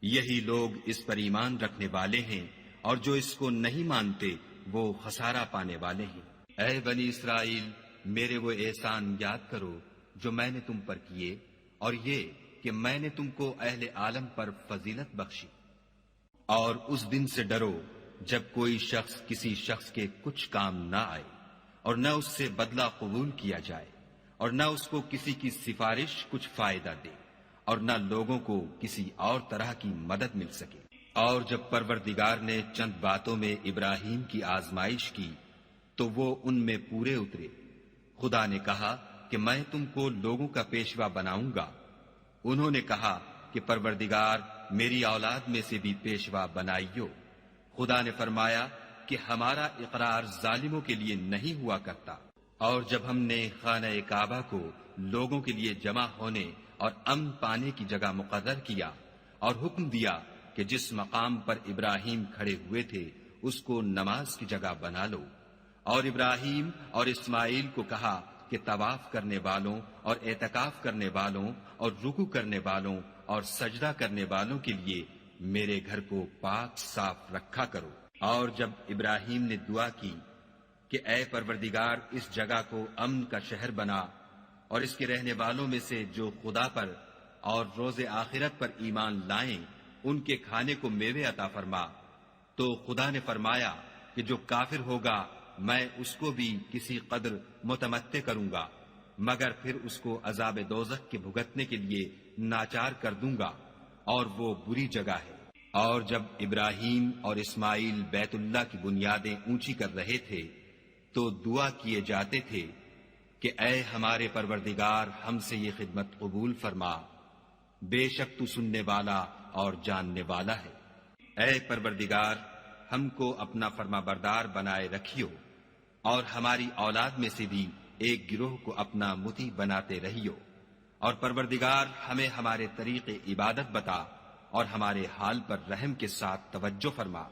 یہی لوگ اس پر ایمان رکھنے والے ہیں، اور جو اس کو نہیں مانتے وہ خسارہ پانے والے ہیں۔ اے بنی اسرائیل، میرے وہ احسان یاد کرو جو میں نے تم پر کیے، اور یہ کہ میں نے تم کو اہل عالم پر فضیلت بخشی۔ اور اس دن سے ڈرو جب کوئی شخص کسی شخص کے کچھ کام نہ آئے، اور نہ اس سے بدلہ قبول کیا جائے، اور نہ اس کو کسی کی سفارش کچھ فائدہ دے، اور نہ لوگوں کو کسی اور طرح کی مدد مل سکے۔ اور جب پروردگار نے چند باتوں میں ابراہیم کی آزمائش کی تو وہ ان میں پورے اترے۔ خدا نے کہا کہ میں تم کو لوگوں کا پیشوا بناؤں گا۔ انہوں نے کہا کہ پروردگار میری اولاد میں سے بھی پیشوا بنائیو۔ خدا نے فرمایا کہ ہمارا اقرار ظالموں کے لیے نہیں ہوا کرتا۔ اور جب ہم نے خانہ کعبہ کو لوگوں کے لیے جمع ہونے اور امن پانے کی جگہ مقرر کیا اور حکم دیا کہ جس مقام پر ابراہیم کھڑے ہوئے تھے اس کو نماز کی جگہ بنا لو، اور ابراہیم اور اسماعیل کو کہا کہ طواف کرنے والوں اور اعتکاف کرنے والوں اور رکوع کرنے والوں اور سجدہ کرنے والوں کے لیے میرے گھر کو پاک صاف رکھا کرو۔ اور جب ابراہیم نے دعا کی کہ اے پروردگار اس جگہ کو امن کا شہر بنا، اور اس کے رہنے والوں میں سے جو خدا پر اور روز آخرت پر ایمان لائیں ان کے کھانے کو میوے عطا فرما، تو خدا نے فرمایا کہ جو کافر ہوگا میں اس کو بھی کسی قدر متمتع کروں گا، مگر پھر اس کو عذاب دوزخ کے بھگتنے کے لیے ناچار کر دوں گا، اور وہ بری جگہ ہے۔ اور جب ابراہیم اور اسماعیل بیت اللہ کی بنیادیں اونچی کر رہے تھے تو دعا کیے جاتے تھے کہ اے ہمارے پروردگار ہم سے یہ خدمت قبول فرما، بے شک تو سننے والا اور جاننے والا ہے۔ اے پروردگار ہم کو اپنا فرما بردار بنائے رکھیو، اور ہماری اولاد میں سے بھی ایک گروہ کو اپنا مطیع بناتے رہیو، اور پروردگار ہمیں ہمارے طریق عبادت بتا اور ہمارے حال پر رحم کے ساتھ توجہ فرما،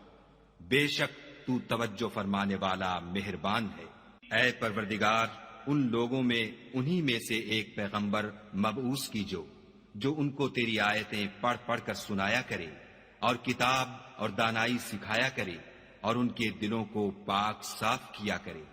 بے شک تو توجہ فرمانے والا مہربان ہے۔ اے پروردگار ان لوگوں میں انہی میں سے ایک پیغمبر مبعوث کیجو جو ان کو تیری آیتیں پڑھ پڑھ کر سنایا کرے اور کتاب اور دانائی سکھایا کرے اور ان کے دلوں کو پاک صاف کیا کرے،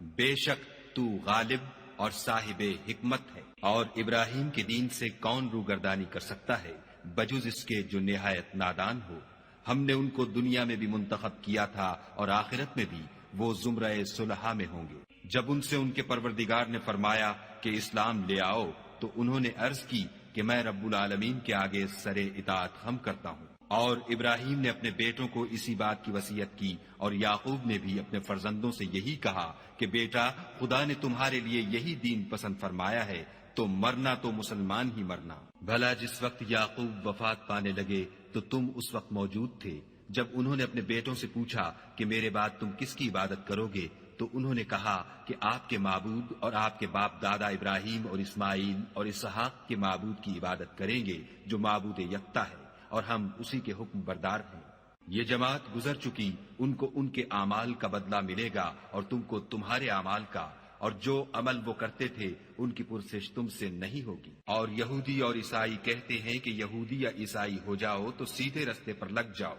بے شک تو غالب اور صاحب حکمت ہے۔ اور ابراہیم کے دین سے کون روگردانی کر سکتا ہے بجز اس کے جو نہایت نادان ہو۔ ہم نے ان کو دنیا میں بھی منتخب کیا تھا اور آخرت میں بھی وہ زمرہ صلحاء میں ہوں گے۔ جب ان سے ان کے پروردگار نے فرمایا کہ اسلام لے آؤ تو انہوں نے عرض کی کہ میں رب العالمین کے آگے سر اطاعت خم کرتا ہوں۔ اور ابراہیم نے اپنے بیٹوں کو اسی بات کی وصیت کی، اور یعقوب نے بھی اپنے فرزندوں سے یہی کہا کہ بیٹا خدا نے تمہارے لیے یہی دین پسند فرمایا ہے تو مرنا تو مسلمان ہی مرنا۔ بھلا جس وقت یعقوب وفات پانے لگے تو تم اس وقت موجود تھے جب انہوں نے اپنے بیٹوں سے پوچھا کہ میرے بعد تم کس کی عبادت کرو گے، تو انہوں نے کہا کہ آپ کے معبود اور آپ کے باپ دادا ابراہیم اور اسماعیل اور اسحاق کے معبود کی عبادت کریں گے جو معبود یکتا ہے، اور ہم اسی کے حکم بردار ہیں۔ یہ جماعت گزر چکی، ان کو ان کے اعمال کا بدلہ ملے گا اور تم کو تمہارے اعمال کا، اور جو عمل وہ کرتے تھے ان کی پرسش تم سے نہیں ہوگی۔ اور یہودی اور عیسائی کہتے ہیں کہ یہودی یا عیسائی ہو جاؤ تو سیدھے رستے پر لگ جاؤ۔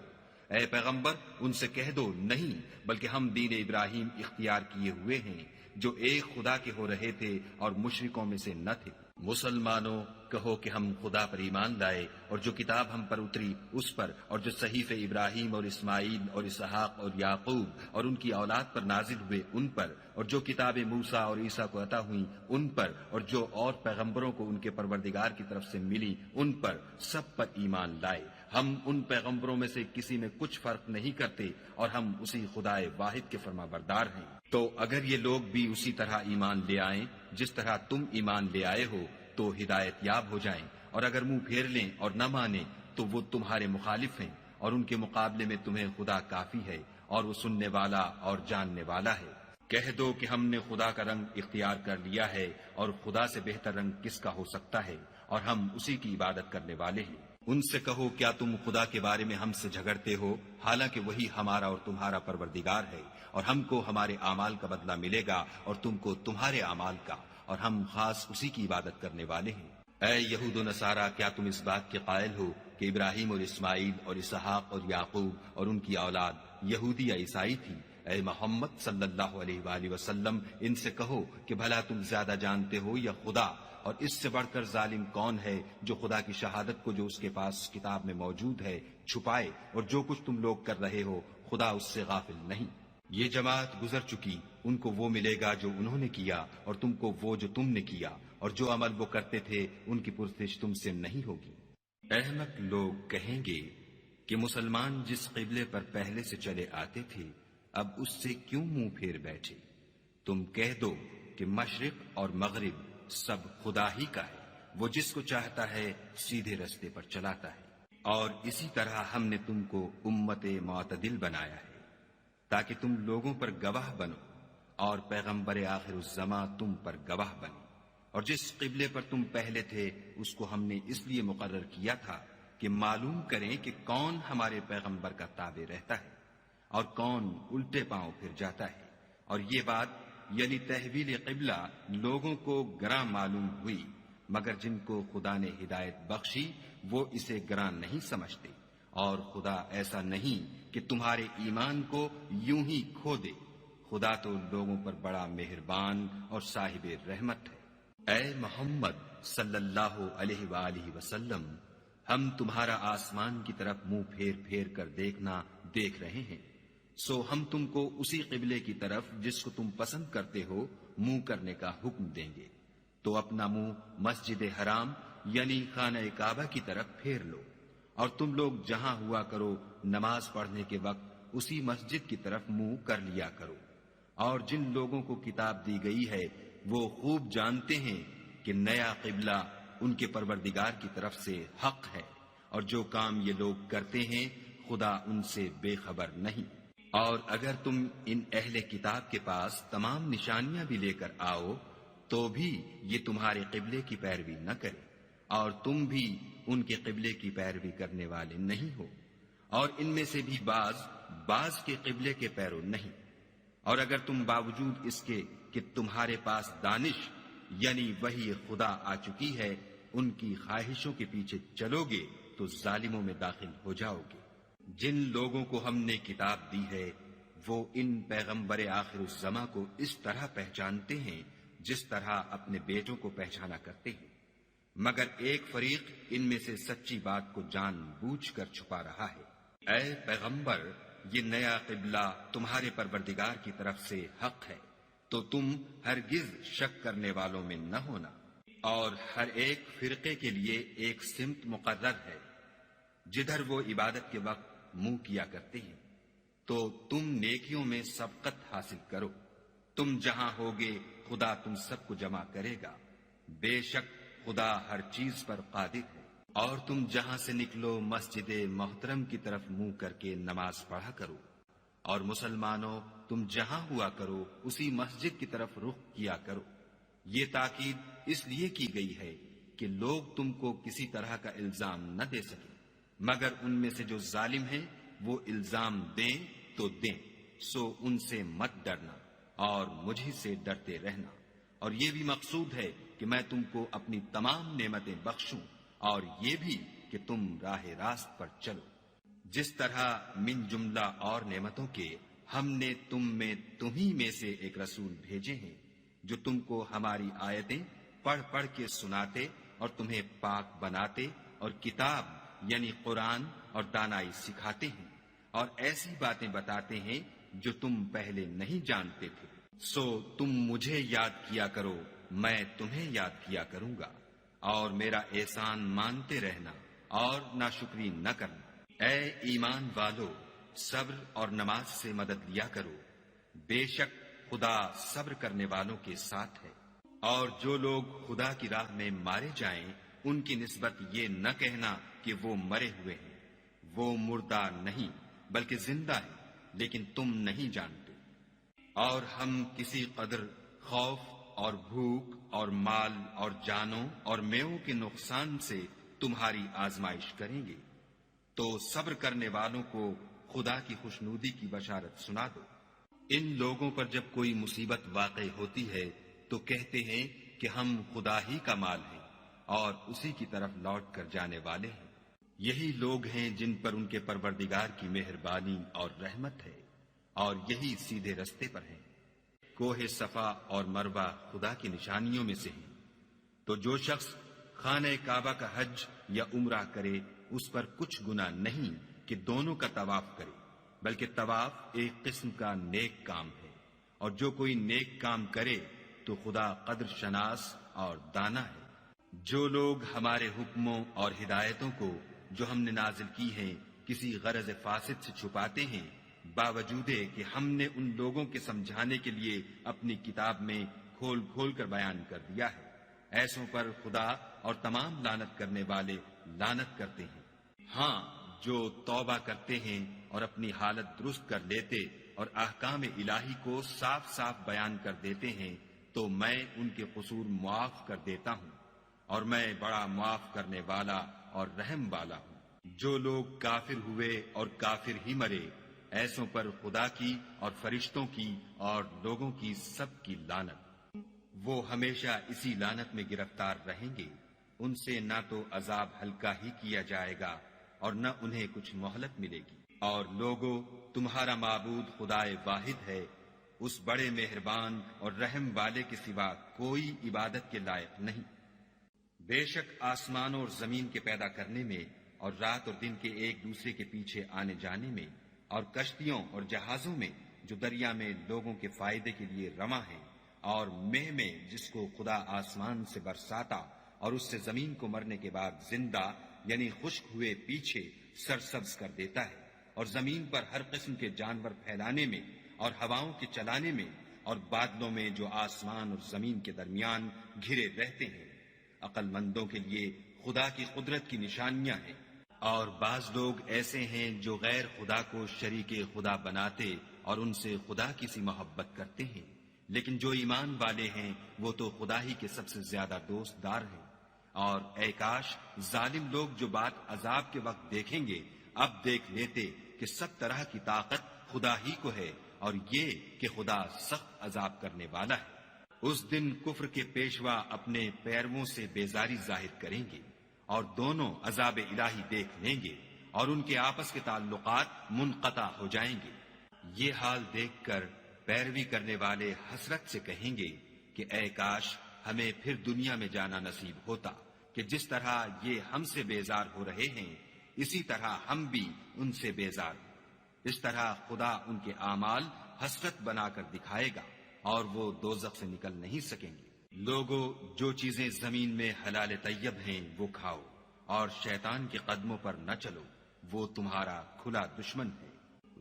اے پیغمبر ان سے کہہ دو نہیں، بلکہ ہم دین ابراہیم اختیار کیے ہوئے ہیں جو ایک خدا کے ہو رہے تھے اور مشرکوں میں سے نہ تھے۔ مسلمانوں کہو کہ ہم خدا پر ایمان لائے اور جو کتاب ہم پر اتری اس پر، اور جو صحیفے ابراہیم اور اسماعیل اور اسحاق اور یعقوب اور ان کی اولاد پر نازل ہوئے ان پر، اور جو کتابیں موسیٰ اور عیسیٰ کو عطا ہوئیں ان پر، اور جو اور پیغمبروں کو ان کے پروردگار کی طرف سے ملی ان پر، سب پر ایمان لائے۔ ہم ان پیغمبروں میں سے کسی میں کچھ فرق نہیں کرتے اور ہم اسی خدائے واحد کے فرما بردار ہیں۔ تو اگر یہ لوگ بھی اسی طرح ایمان لے آئیں جس طرح تم ایمان لے آئے ہو تو ہدایت یاب ہو جائیں، اور اگر منہ پھیر لیں اور نہ مانیں تو وہ تمہارے مخالف ہیں، اور ان کے مقابلے میں تمہیں خدا کافی ہے، اور وہ سننے والا اور جاننے والا ہے۔ کہہ دو کہ ہم نے خدا کا رنگ اختیار کر لیا ہے، اور خدا سے بہتر رنگ کس کا ہو سکتا ہے، اور ہم اسی کی عبادت کرنے والے ہیں۔ ان سے کہو کیا تم خدا کے بارے میں ہم سے جھگڑتے ہو، حالانکہ وہی ہمارا اور تمہارا پروردگار ہے، اور ہم کو ہمارے اعمال کا بدلہ ملے گا اور تم کو تمہارے اعمال کا، اور ہم خاص اسی کی عبادت کرنے والے ہیں۔ اے یہود و نصارہ، کیا تم اس بات کے قائل ہو کہ ابراہیم اور اسماعیل اور اسحاق اور یعقوب اور ان کی اولاد یہودی یا عیسائی تھی؟ اے محمد صلی اللہ علیہ وآلہ وسلم، ان سے کہو کہ بھلا تم زیادہ جانتے ہو یا خدا، اور اس سے بڑھ کر ظالم کون ہے جو خدا کی شہادت کو جو اس کے پاس کتاب میں موجود ہے چھپائے، اور جو کچھ تم لوگ کر رہے ہو خدا اس سے غافل نہیں۔ یہ جماعت گزر چکی، ان کو وہ ملے گا جو انہوں نے کیا، اور تم کو وہ جو تم نے کیا، اور جو عمل وہ کرتے تھے ان کی پرسش تم سے نہیں ہوگی۔ احمق لوگ کہیں گے کہ مسلمان جس قبلے پر پہلے سے چلے آتے تھے اب اس سے کیوں منہ پھیر بیٹھے؟ تم کہہ دو کہ مشرق اور مغرب سب خدا ہی کا ہے، وہ جس کو چاہتا ہے سیدھے رستے پر چلاتا ہے، اور اسی طرح ہم نے تم کو امت معتدل بنایا ہے تاکہ تم لوگوں پر گواہ بنو، اور پیغمبر آخر الزماں تم پر گواہ بنے۔ اور جس قبلے پر تم پہلے تھے اس کو ہم نے اس لیے مقرر کیا تھا کہ معلوم کریں کہ کون ہمارے پیغمبر کا تابع رہتا ہے اور کون الٹے پاؤں پھر جاتا ہے۔ اور یہ بات یعنی تحویل قبلہ لوگوں کو گراں معلوم ہوئی، مگر جن کو خدا نے ہدایت بخشی وہ اسے گراں نہیں سمجھتے، اور خدا ایسا نہیں کہ تمہارے ایمان کو یوں ہی کھو دے، خدا تو لوگوں پر بڑا مہربان اور صاحب رحمت ہے۔ اے محمد صلی اللہ علیہ وآلہ وسلم، ہم تمہارا آسمان کی طرف منہ پھیر پھیر کر دیکھنا دیکھ رہے ہیں، سو ہم تم کو اسی قبلے کی طرف جس کو تم پسند کرتے ہو منہ کرنے کا حکم دیں گے، تو اپنا منہ مسجد حرام یعنی خانہ کعبہ کی طرف پھیر لو، اور تم لوگ جہاں ہوا کرو نماز پڑھنے کے وقت اسی مسجد کی طرف منہ کر لیا کرو۔ اور جن لوگوں کو کتاب دی گئی ہے وہ خوب جانتے ہیں کہ نیا قبلہ ان کے پروردگار کی طرف سے حق ہے، اور جو کام یہ لوگ کرتے ہیں خدا ان سے بے خبر نہیں۔ اور اگر تم ان اہل کتاب کے پاس تمام نشانیاں بھی لے کر آؤ تو بھی یہ تمہارے قبلے کی پیروی نہ کرے، اور تم بھی ان کے قبلے کی پیروی کرنے والے نہیں ہو، اور ان میں سے بھی بعض کے قبلے کے پیرو نہیں۔ اور اگر تم باوجود اس کے کہ تمہارے پاس دانش یعنی وحی خدا آ چکی ہے ان کی خواہشوں کے پیچھے چلو گے تو ظالموں میں داخل ہو جاؤ گے۔ جن لوگوں کو ہم نے کتاب دی ہے وہ ان پیغمبر آخر الزماں کو اس طرح پہچانتے ہیں جس طرح اپنے بیٹوں کو پہچانا کرتے ہیں، مگر ایک فریق ان میں سے سچی بات کو جان بوجھ کر چھپا رہا ہے۔ اے پیغمبر، یہ نیا قبلہ تمہارے پروردگار کی طرف سے حق ہے، تو تم ہرگز شک کرنے والوں میں نہ ہونا، اور ہر ایک فرقے کے لیے ایک سمت مقرر ہے جدھر وہ عبادت کے وقت منہ کیا کرتے ہیں، تو تم نیکیوں میں سبقت حاصل کرو، تم جہاں ہوگے خدا تم سب کو جمع کرے گا، بے شک خدا ہر چیز پر قادر ہے۔ اور تم جہاں سے نکلو مسجد محترم کی طرف منہ کر کے نماز پڑھا کرو، اور مسلمانوں تم جہاں ہوا کرو اسی مسجد کی طرف رخ کیا کرو۔ یہ تاکید اس لیے کی گئی ہے کہ لوگ تم کو کسی طرح کا الزام نہ دے سکیں، مگر ان میں سے جو ظالم ہیں وہ الزام دیں تو دیں، سو ان سے مت ڈرنا اور مجھ سے ڈرتے رہنا۔ اور یہ بھی مقصود ہے کہ میں تم کو اپنی تمام نعمتیں بخشوں، اور یہ بھی کہ تم راہ راست پر چلو۔ جس طرح من جملہ اور نعمتوں کے ہم نے تمہیں میں سے ایک رسول بھیجے ہیں جو تم کو ہماری آیتیں پڑھ پڑھ کے سناتے اور تمہیں پاک بناتے اور کتاب یعنی قرآن اور دانائی سکھاتے ہیں، اور ایسی باتیں بتاتے ہیں جو تم پہلے نہیں جانتے تھے۔ سو تم مجھے یاد کیا کرو، میں تمہیں یاد کیا کروں گا، اور میرا احسان مانتے رہنا اور ناشکری نہ کرنا۔ اے ایمان والو، صبر اور نماز سے مدد لیا کرو، بے شک خدا صبر کرنے والوں کے ساتھ ہے۔ اور جو لوگ خدا کی راہ میں مارے جائیں ان کی نسبت یہ نہ کہنا کہ وہ مرے ہوئے ہیں، وہ مردہ نہیں بلکہ زندہ ہیں، لیکن تم نہیں جانتے۔ اور ہم کسی قدر خوف اور بھوک اور مال اور جانوں اور میووں کے نقصان سے تمہاری آزمائش کریں گے، تو صبر کرنے والوں کو خدا کی خوشنودی کی بشارت سنا دو۔ ان لوگوں پر جب کوئی مصیبت واقع ہوتی ہے تو کہتے ہیں کہ ہم خدا ہی کا مال ہیں اور اسی کی طرف لوٹ کر جانے والے ہیں۔ یہی لوگ ہیں جن پر ان کے پروردگار کی مہربانی اور رحمت ہے، اور یہی سیدھے رستے پر ہیں۔ کوہ صفا اور مروہ خدا کی نشانیوں میں سے ہیں، تو جو شخص خانہ کعبہ کا حج یا عمرہ کرے اس پر کچھ گناہ نہیں کہ دونوں کا طواف کرے، بلکہ طواف ایک قسم کا نیک کام ہے، اور جو کوئی نیک کام کرے تو خدا قدر شناس اور دانا ہے۔ جو لوگ ہمارے حکموں اور ہدایتوں کو جو ہم نے نازل کی ہیں کسی غرض فاسد سے چھپاتے ہیں، باوجود کہ ہم نے ان لوگوں کے سمجھانے کے لیے اپنی کتاب میں کھول کھول کر بیان کر دیا ہے، ایسوں پر خدا اور تمام لعنت کرنے والے لعنت کرتے ہیں۔ ہاں، جو توبہ کرتے ہیں اور اپنی حالت درست کر لیتے اور احکام الہی کو صاف صاف بیان کر دیتے ہیں تو میں ان کے قصور معاف کر دیتا ہوں، اور میں بڑا معاف کرنے والا اور رحم والا ہوں۔ جو لوگ کافر ہوئے اور کافر ہی مرے، ایسوں پر خدا کی اور فرشتوں کی اور لوگوں کی سب کی لعنت۔ وہ ہمیشہ اسی لعنت میں گرفتار رہیں گے، ان سے نہ تو عذاب ہلکا ہی کیا جائے گا اور نہ انہیں کچھ مہلت ملے گی۔ اور لوگو، تمہارا معبود خدائے واحد ہے، اس بڑے مہربان اور رحم والے کے سوا کوئی عبادت کے لائق نہیں۔ بے شک آسمانوں اور زمین کے پیدا کرنے میں اور رات اور دن کے ایک دوسرے کے پیچھے آنے جانے میں اور کشتیوں اور جہازوں میں جو دریا میں لوگوں کے فائدے کے لیے رواں ہیں، اور مہ میں جس کو خدا آسمان سے برساتا اور اس سے زمین کو مرنے کے بعد زندہ یعنی خشک ہوئے پیچھے سرسبز کر دیتا ہے، اور زمین پر ہر قسم کے جانور پھیلانے میں اور ہواؤں کے چلانے میں اور بادلوں میں جو آسمان اور زمین کے درمیان گھرے رہتے ہیں۔ عقل مندوں کے لیے خدا کی قدرت کی نشانیاں ہیں۔ اور بعض لوگ ایسے ہیں جو غیر خدا کو شریک خدا بناتے اور ان سے خدا کی سی محبت کرتے ہیں، لیکن جو ایمان والے ہیں وہ تو خدا ہی کے سب سے زیادہ دوست دار ہیں۔ اور اے کاش ظالم لوگ جو بات عذاب کے وقت دیکھیں گے اب دیکھ لیتے کہ سب طرح کی طاقت خدا ہی کو ہے، اور یہ کہ خدا سخت عذاب کرنے والا ہے۔ اس دن کفر کے پیشوا اپنے پیرووں سے بیزاری ظاہر کریں گے، اور دونوں عذاب الہی دیکھ لیں گے، اور ان کے آپس کے تعلقات منقطع ہو جائیں گے۔ یہ حال دیکھ کر پیروی کرنے والے حسرت سے کہیں گے کہ اے کاش ہمیں پھر دنیا میں جانا نصیب ہوتا کہ جس طرح یہ ہم سے بیزار ہو رہے ہیں اسی طرح ہم بھی ان سے بیزار ہوں۔ اس طرح خدا ان کے اعمال حسرت بنا کر دکھائے گا اور وہ دوزخ سے نکل نہیں سکیں گے۔ لوگو، جو چیزیں زمین میں حلال طیب ہیں وہ کھاؤ، اور شیطان کے قدموں پر نہ چلو، وہ تمہارا کھلا دشمن ہے۔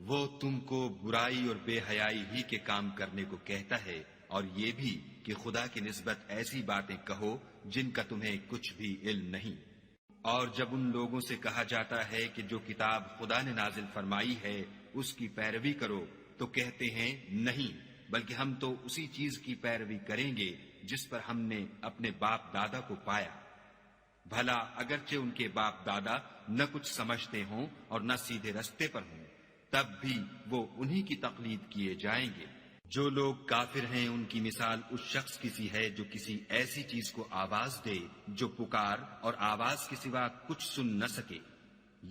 وہ تم کو برائی اور بے حیائی ہی کے کام کرنے کو کہتا ہے، اور یہ بھی کہ خدا کی نسبت ایسی باتیں کہو جن کا تمہیں کچھ بھی علم نہیں۔ اور جب ان لوگوں سے کہا جاتا ہے کہ جو کتاب خدا نے نازل فرمائی ہے اس کی پیروی کرو تو کہتے ہیں نہیں، بلکہ ہم تو اسی چیز کی پیروی کریں گے جس پر ہم نے اپنے باپ دادا کو پایا۔ بھلا اگرچہ ان کے باپ دادا نہ کچھ سمجھتے ہوں اور نہ سیدھے رستے پر ہوں، تب بھی وہ انہی کی تقلید کیے جائیں گے۔ جو لوگ کافر ہیں ان کی مثال اس شخص کی سی ہے جو کسی ایسی چیز کو آواز دے جو پکار اور آواز کے سوا کچھ سن نہ سکے۔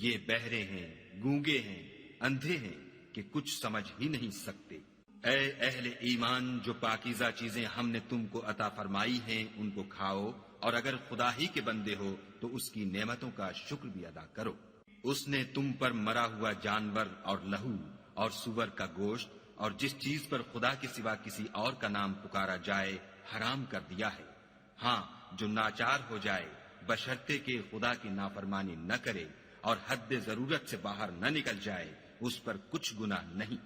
یہ بہرے ہیں، گونگے ہیں، اندھے ہیں کہ کچھ سمجھ ہی نہیں سکتے۔ اے اہل ایمان، جو پاکیزہ چیزیں ہم نے تم کو عطا فرمائی ہیں ان کو کھاؤ، اور اگر خدا ہی کے بندے ہو تو اس کی نعمتوں کا شکر بھی ادا کرو۔ اس نے تم پر مرا ہوا جانور اور لہو اور سور کا گوشت اور جس چیز پر خدا کے سوا کسی اور کا نام پکارا جائے حرام کر دیا ہے۔ ہاں، جو ناچار ہو جائے بشرطے کہ خدا کی نافرمانی نہ کرے اور حد ضرورت سے باہر نہ نکل جائے، اس پر کچھ گناہ نہیں۔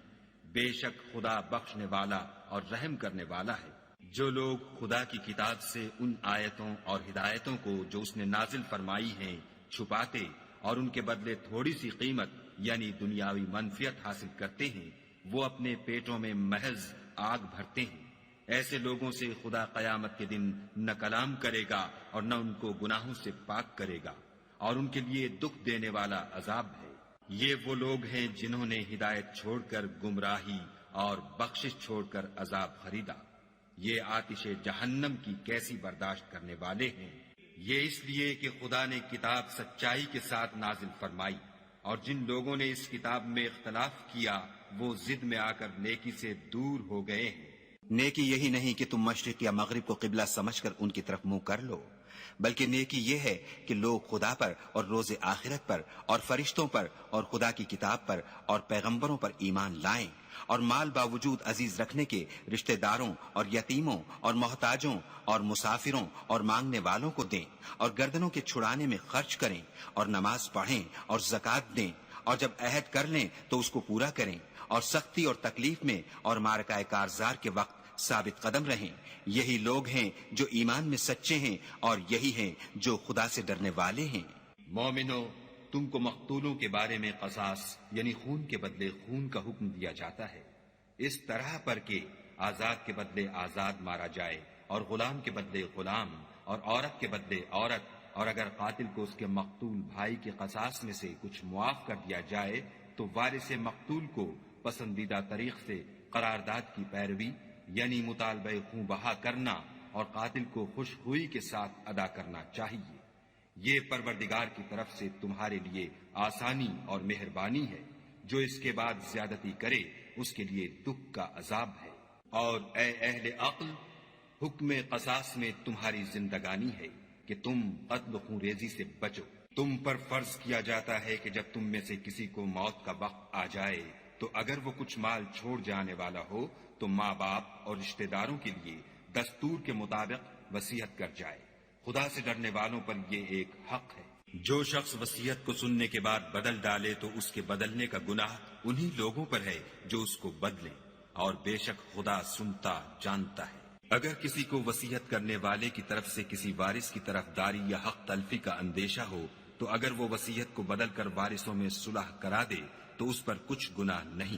بے شک خدا بخشنے والا اور رحم کرنے والا ہے۔ جو لوگ خدا کی کتاب سے ان آیتوں اور ہدایتوں کو جو اس نے نازل فرمائی ہیں چھپاتے اور ان کے بدلے تھوڑی سی قیمت یعنی دنیاوی منفعت حاصل کرتے ہیں، وہ اپنے پیٹوں میں محض آگ بھرتے ہیں۔ ایسے لوگوں سے خدا قیامت کے دن نہ کلام کرے گا اور نہ ان کو گناہوں سے پاک کرے گا، اور ان کے لیے دکھ دینے والا عذاب ہے۔ یہ وہ لوگ ہیں جنہوں نے ہدایت چھوڑ کر گمراہی اور بخشش چھوڑ کر عذاب خریدا۔ یہ آتش جہنم کی کیسی برداشت کرنے والے ہیں۔ یہ اس لیے کہ خدا نے کتاب سچائی کے ساتھ نازل فرمائی، اور جن لوگوں نے اس کتاب میں اختلاف کیا وہ ضد میں آ کر نیکی سے دور ہو گئے ہیں۔ نیکی یہی نہیں کہ تم مشرق یا مغرب کو قبلہ سمجھ کر ان کی طرف منہ کر لو، بلکہ نیکی یہ ہے کہ لوگ خدا پر اور روز آخرت پر اور فرشتوں پر اور خدا کی کتاب پر اور پیغمبروں پر ایمان لائیں، اور مال باوجود عزیز رکھنے کے رشتہ داروں اور یتیموں اور محتاجوں اور مسافروں اور مانگنے والوں کو دیں، اور گردنوں کے چھڑانے میں خرچ کریں، اور نماز پڑھیں اور زکوٰۃ دیں، اور جب عہد کر لیں تو اس کو پورا کریں، اور سختی اور تکلیف میں اور معرکہ کارزار کے وقت ثابت قدم رہیں۔ یہی لوگ ہیں جو ایمان میں سچے ہیں، اور یہی ہیں جو خدا سے ڈرنے والے ہیں۔ مومنو، تم کو مقتولوں کے بارے میں قصاص یعنی خون کے بدلے خون کا حکم دیا جاتا ہے، اس طرح پر کہ آزاد کے بدلے آزاد مارا جائے، اور غلام کے بدلے غلام، اور عورت کے بدلے عورت، اور اگر قاتل کو اس کے مقتول بھائی کے قصاص میں سے کچھ معاف کر دیا جائے تو وارث مقتول کو پسندیدہ طریق سے قرارداد کی پیروی یعنی مطالبہ خوں بہا کرنا اور قاتل کو خوش ہوئی کے ساتھ ادا کرنا چاہیے۔ یہ پروردگار کی طرف سے تمہارے لیے آسانی اور مہربانی ہے۔ جو اس کے بعد زیادتی کرے اس کے لیے دکھ کا عذاب ہے۔ اور اے اہل عقل، حکم قصاص میں تمہاری زندگانی ہے کہ تم قتل و خونریزی سے بچو۔ تم پر فرض کیا جاتا ہے کہ جب تم میں سے کسی کو موت کا وقت آ جائے تو اگر وہ کچھ مال چھوڑ جانے والا ہو تو ماں باپ اور رشتہ داروں کے لیے دستور کے مطابق وصیت کر جائے۔ خدا سے ڈرنے والوں پر یہ ایک حق ہے۔ جو شخص وصیت کو سننے کے بعد بدل ڈالے تو اس کے بدلنے کا گناہ انہی لوگوں پر ہے جو اس کو بدلیں، اور بے شک خدا سنتا جانتا ہے۔ اگر کسی کو وصیت کرنے والے کی طرف سے کسی وارث کی طرف داری یا حق تلفی کا اندیشہ ہو تو اگر وہ وصیت کو بدل کر وارثوں میں صلح کرا دے تو اس پر کچھ گناہ نہیں،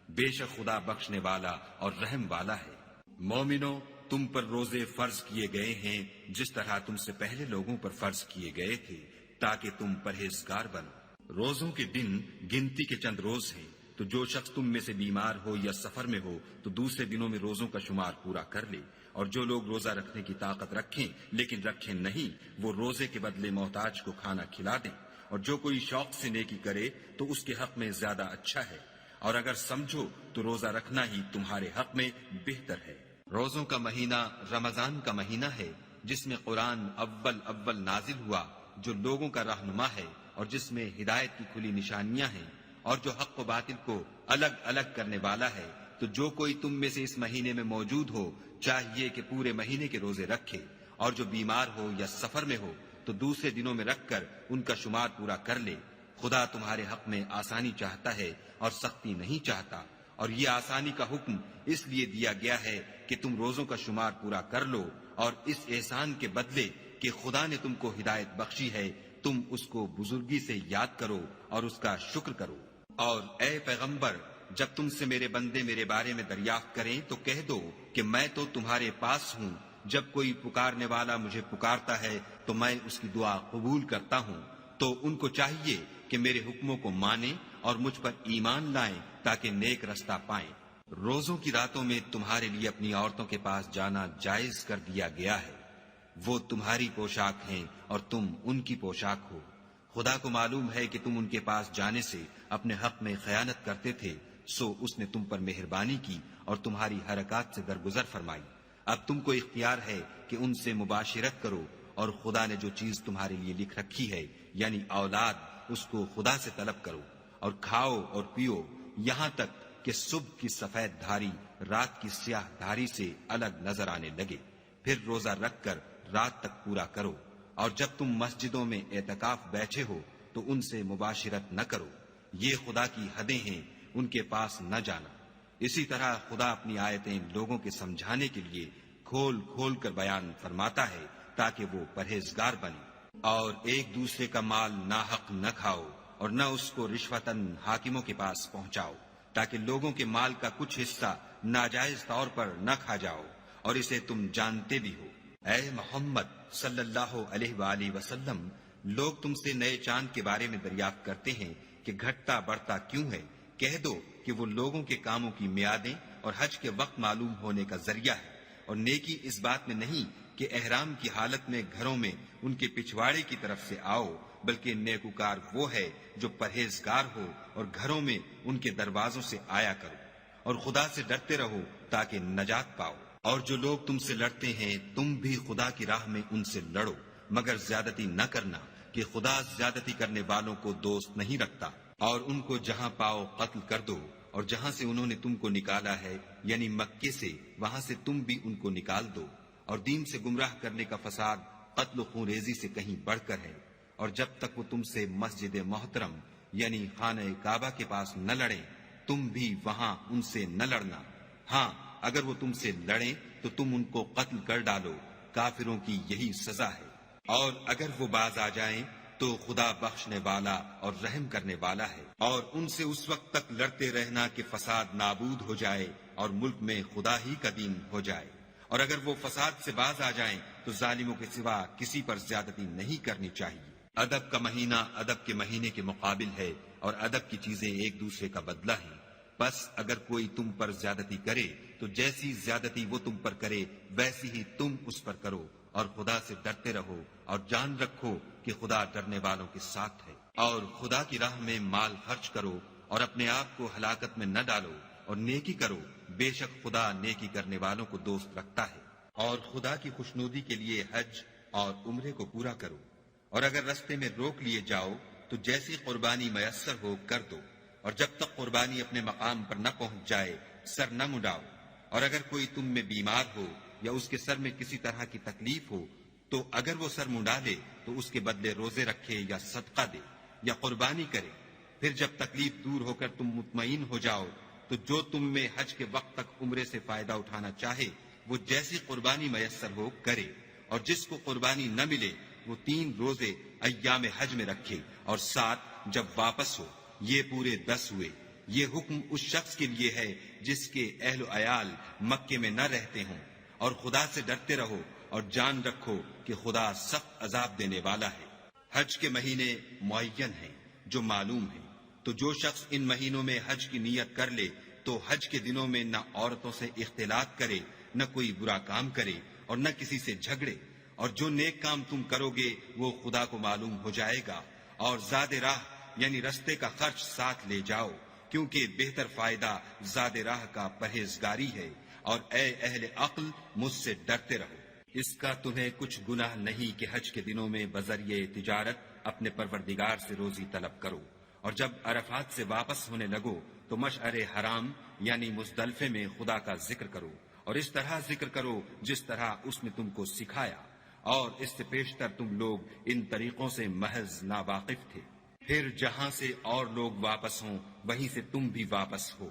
بے شک خدا بخشنے والا اور رحم والا ہے۔ مومنو، تم پر روزے فرض کیے گئے ہیں جس طرح تم سے پہلے لوگوں پر فرض کیے گئے تھے تاکہ تم پرہیزگار بنو۔ روزوں کے دن گنتی کے چند روز ہیں، تو جو شخص تم میں سے بیمار ہو یا سفر میں ہو تو دوسرے دنوں میں روزوں کا شمار پورا کر لے، اور جو لوگ روزہ رکھنے کی طاقت رکھیں لیکن رکھیں نہیں وہ روزے کے بدلے محتاج کو کھانا کھلا دیں، اور جو کوئی شوق سے نیکی کرے تو اس کے حق میں زیادہ اچھا ہے، اور اگر سمجھو تو روزہ رکھنا ہی تمہارے حق میں بہتر ہے۔ روزوں کا مہینہ رمضان کا مہینہ ہے جس میں قرآن اول نازل ہوا، جو لوگوں کا رہنما ہے اور جس میں ہدایت کی کھلی نشانیاں ہیں، اور جو حق و باطل کو الگ الگ کرنے والا ہے۔ تو جو کوئی تم میں سے اس مہینے میں موجود ہو چاہیے کہ پورے مہینے کے روزے رکھے، اور جو بیمار ہو یا سفر میں ہو تو دوسرے دنوں میں رکھ کر ان کا شمار پورا کر لے۔ خدا تمہارے حق میں آسانی چاہتا ہے اور سختی نہیں چاہتا، اور یہ آسانی کا حکم اس لیے دیا گیا ہے کہ تم روزوں کا شمار پورا کر لو، اور اس احسان کے بدلے کہ خدا نے تم کو ہدایت بخشی ہے تم اس کو بزرگی سے یاد کرو اور اس کا شکر کرو۔ اور اے پیغمبر، جب تم سے میرے بندے میرے بارے میں دریافت کریں تو کہہ دو کہ میں تو تمہارے پاس ہوں، جب کوئی پکارنے والا مجھے پکارتا ہے تو میں اس کی دعا قبول کرتا ہوں۔ تو ان کو چاہیے کہ میرے حکموں کو مانیں اور مجھ پر ایمان لائیں تاکہ نیک رستہ پائیں۔ روزوں کی راتوں میں تمہارے لیے اپنی عورتوں کے پاس جانا جائز کر دیا گیا ہے، وہ تمہاری پوشاک ہیں اور تم ان کی پوشاک ہو۔ خدا کو معلوم ہے کہ تم ان کے پاس جانے سے اپنے حق میں خیانت کرتے تھے، سو اس نے تم پر مہربانی کی اور تمہاری حرکات سے درگزر فرمائی۔ اب تم کو اختیار ہے کہ ان سے مباشرت کرو، اور خدا نے جو چیز تمہارے لیے لکھ رکھی ہے یعنی اولاد، اس کو خدا سے طلب کرو، اور کھاؤ اور پیو یہاں تک کہ صبح کی سفید دھاری رات کی سیاہ دھاری سے الگ نظر آنے لگے، پھر روزہ رکھ کر رات تک پورا کرو، اور جب تم مسجدوں میں اعتکاف بیٹھے ہو تو ان سے مباشرت نہ کرو، یہ خدا کی حدیں ہیں، ان کے پاس نہ جانا۔ اسی طرح خدا اپنی آیتیں لوگوں کے سمجھانے کے لیے کھول کھول کر بیان فرماتا ہے تاکہ وہ پرہیزگار بنے۔ اور ایک دوسرے کا مال ناحق نہ کھاؤ اور نہ اس کو رشوتاً حاکموں کے پاس پہنچاؤ، تاکہ لوگوں کے مال کا کچھ حصہ ناجائز طور پر نہ کھا جاؤ، اور اسے تم جانتے بھی ہو۔ اے محمد صلی اللہ علیہ وآلہ وسلم، لوگ تم سے نئے چاند کے بارے میں دریافت کرتے ہیں کہ گھٹتا بڑھتا کیوں ہے؟ کہہ دو کہ وہ لوگوں کے کاموں کی میعادیں اور حج کے وقت معلوم ہونے کا ذریعہ ہے، اور نیکی اس بات میں نہیں کہ احرام کی حالت میں گھروں میں ان کے پچھواڑے کی طرف سے آؤ، بلکہ نیکوکار وہ ہے جو پرہیزگار ہو اور گھروں میں ان کے دروازوں سے آیا کرو، اور خدا سے ڈرتے رہو تاکہ نجات پاؤ۔ اور جو لوگ تم سے لڑتے ہیں تم بھی خدا کی راہ میں ان سے لڑو، مگر زیادتی نہ کرنا، کہ خدا زیادتی کرنے والوں کو دوست نہیں رکھتا۔ اور ان کو جہاں پاؤ قتل کر دو، اور جہاں سے انہوں نے تم کو نکالا ہے یعنی مکے سے، وہاں سے تم بھی ان کو نکال دو۔ اور دین سے گمراہ کرنے کا فساد قتل و خون ریزی سے کہیں بڑھ کر ہے۔ اور جب تک وہ تم سے مسجد محترم یعنی خانہ کعبہ کے پاس نہ لڑیں، تم بھی وہاں ان سے نہ لڑنا۔ ہاں، اگر وہ تم سے لڑیں تو تم ان کو قتل کر ڈالو، کافروں کی یہی سزا ہے۔ اور اگر وہ باز آ جائیں تو خدا بخشنے والا اور رحم کرنے والا ہے۔ اور ان سے اس وقت تک لڑتے رہنا کہ فساد نابود ہو جائے اور ملک میں خدا ہی کا دین ہو جائے۔ اور اگر وہ فساد سے باز آ جائیں تو ظالموں کے سوا کسی پر زیادتی نہیں کرنی چاہیے۔ ادب کا مہینہ ادب کے مہینے کے مقابل ہے، اور ادب کی چیزیں ایک دوسرے کا بدلہ ہیں۔ بس اگر کوئی تم پر زیادتی کرے تو جیسی زیادتی وہ تم پر کرے ویسی ہی تم اس پر کرو، اور خدا سے ڈرتے رہو اور جان رکھو کہ خدا ڈرنے والوں کے ساتھ ہے۔ اور خدا کی راہ میں مال خرچ کرو اور اپنے آپ کو ہلاکت میں نہ ڈالو، اور نیکی کرو، بے شک خدا نیکی کرنے والوں کو دوست رکھتا ہے۔ اور خدا کی خوشنودی کے لیے حج اور عمرے کو پورا کرو، اور اگر رستے میں روک لیے جاؤ تو جیسی قربانی میسر ہو کر دو، اور جب تک قربانی اپنے مقام پر نہ پہنچ جائے سر نہ مڈاؤ۔ اور اگر کوئی تم میں بیمار ہو یا اس کے سر میں کسی طرح کی تکلیف ہو تو اگر وہ سر منڈا لے تو اس کے بدلے روزے رکھے یا صدقہ دے یا قربانی کرے۔ پھر جب تکلیف دور ہو کر تم مطمئن ہو جاؤ تو جو تم میں حج کے وقت تک عمرے سے فائدہ اٹھانا چاہے وہ جیسی قربانی میسر ہو کرے، اور جس کو قربانی نہ ملے وہ 3 روزے ایام حج میں رکھے، اور 7 جب واپس ہو، یہ پورے 10 ہوئے۔ یہ حکم اس شخص کے لیے ہے جس کے اہل و عیال مکے میں نہ رہتے ہوں۔ اور خدا سے ڈرتے رہو اور جان رکھو کہ خدا سخت عذاب دینے والا ہے۔ حج کے مہینے معین ہیں جو معلوم ہیں، تو جو شخص ان مہینوں میں حج کی نیت کر لے تو حج کے دنوں میں نہ عورتوں سے اختلاط کرے، نہ کوئی برا کام کرے، اور نہ کسی سے جھگڑے۔ اور جو نیک کام تم کرو گے وہ خدا کو معلوم ہو جائے گا۔ اور زاد راہ یعنی رستے کا خرچ ساتھ لے جاؤ، کیونکہ بہتر فائدہ زاد راہ کا پرہیزگاری ہے۔ اور اے اہل عقل، مجھ سے ڈرتے رہو۔ اس کا تمہیں کچھ گناہ نہیں کہ حج کے دنوں میں بذریعہ تجارت اپنے پروردگار سے روزی طلب کرو، اور جب عرفات سے واپس ہونے لگو تو مشعر حرام یعنی مزدلفے میں خدا کا ذکر کرو، اور اس طرح ذکر کرو جس طرح اس نے تم کو سکھایا، اور اس سے پیشتر تم لوگ ان طریقوں سے محض ناواقف تھے۔ پھر جہاں سے اور لوگ واپس ہوں وہیں سے تم بھی واپس ہو،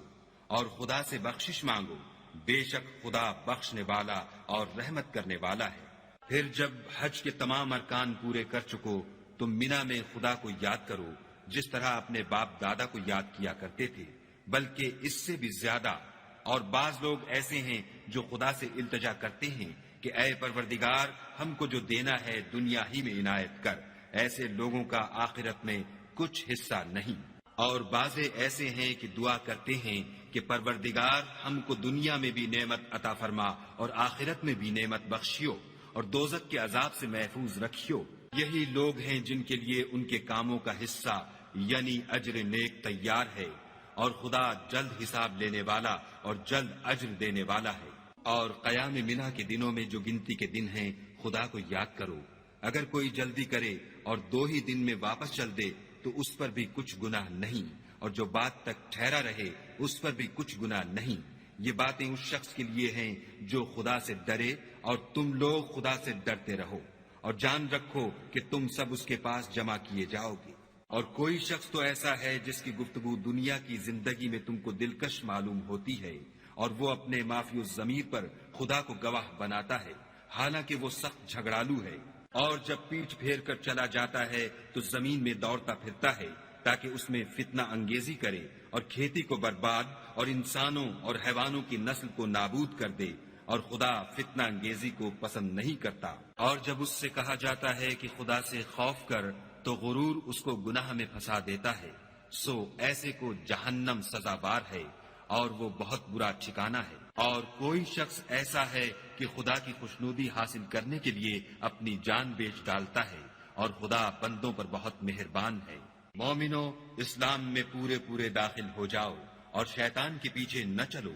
اور خدا سے بخشش مانگو، بے شک خدا بخشنے والا اور رحمت کرنے والا ہے۔ پھر جب حج کے تمام ارکان پورے کر چکو تو مینا میں خدا کو یاد کرو جس طرح اپنے باپ دادا کو یاد کیا کرتے تھے، بلکہ اس سے بھی زیادہ۔ اور بعض لوگ ایسے ہیں جو خدا سے التجا کرتے ہیں کہ اے پروردگار، ہم کو جو دینا ہے دنیا ہی میں عنایت کر۔ ایسے لوگوں کا آخرت میں کچھ حصہ نہیں۔ اور بعض ایسے ہیں کہ دعا کرتے ہیں کہ پروردگار، ہم کو دنیا میں بھی نعمت عطا فرما اور آخرت میں بھی نعمت بخشیو، اور دوزخ کے عذاب سے محفوظ رکھیو۔ یہی لوگ ہیں جن کے لیے ان کے کاموں کا حصہ یعنی اجر نیک تیار ہے، اور خدا جلد حساب لینے والا اور جلد اجر دینے والا ہے۔ اور قیام منا کے دنوں میں جو گنتی کے دن ہیں خدا کو یاد کرو۔ اگر کوئی جلدی کرے اور 2 ہی دن میں واپس چل دے تو اس پر بھی کچھ گناہ نہیں، اور جو بات تک ٹھہرا رہے اس پر بھی کچھ گناہ نہیں۔ یہ باتیں اس شخص کے لیے ہیں جو خدا سے ڈرے، اور تم لوگ خدا سے ڈرتے رہو۔ اور جان رکھو کہ تم سب اس کے پاس جمع کیے جاؤ گے۔ اور کوئی شخص تو ایسا ہے جس کی گفتگو دنیا کی زندگی میں تم کو دلکش معلوم ہوتی ہے، اور وہ اپنے معافی الضمیر پر خدا کو گواہ بناتا ہے، حالانکہ وہ سخت جھگڑالو ہے، اور جب پیٹھ پھیر کر چلا جاتا ہے تو زمین میں دوڑتا پھرتا ہے تاکہ اس میں فتنہ انگیزی کرے اور کھیتی کو برباد اور انسانوں اور حیوانوں کی نسل کو نابود کر دے، اور خدا فتنہ انگیزی کو پسند نہیں کرتا۔ اور جب اس سے کہا جاتا ہے کہ خدا سے خوف کر تو غرور اس کو گناہ میں پھنسا دیتا ہے، سو ایسے کو جہنم سزاوار ہے اور وہ بہت برا ٹھکانہ ہے۔ اور کوئی شخص ایسا ہے کہ خدا کی خوشنودی حاصل کرنے کے لیے اپنی جان بیچ ڈالتا ہے، اور خدا بندوں پر بہت مہربان ہے۔ مومنو، اسلام میں پورے پورے داخل ہو جاؤ اور شیطان کے پیچھے نہ چلو،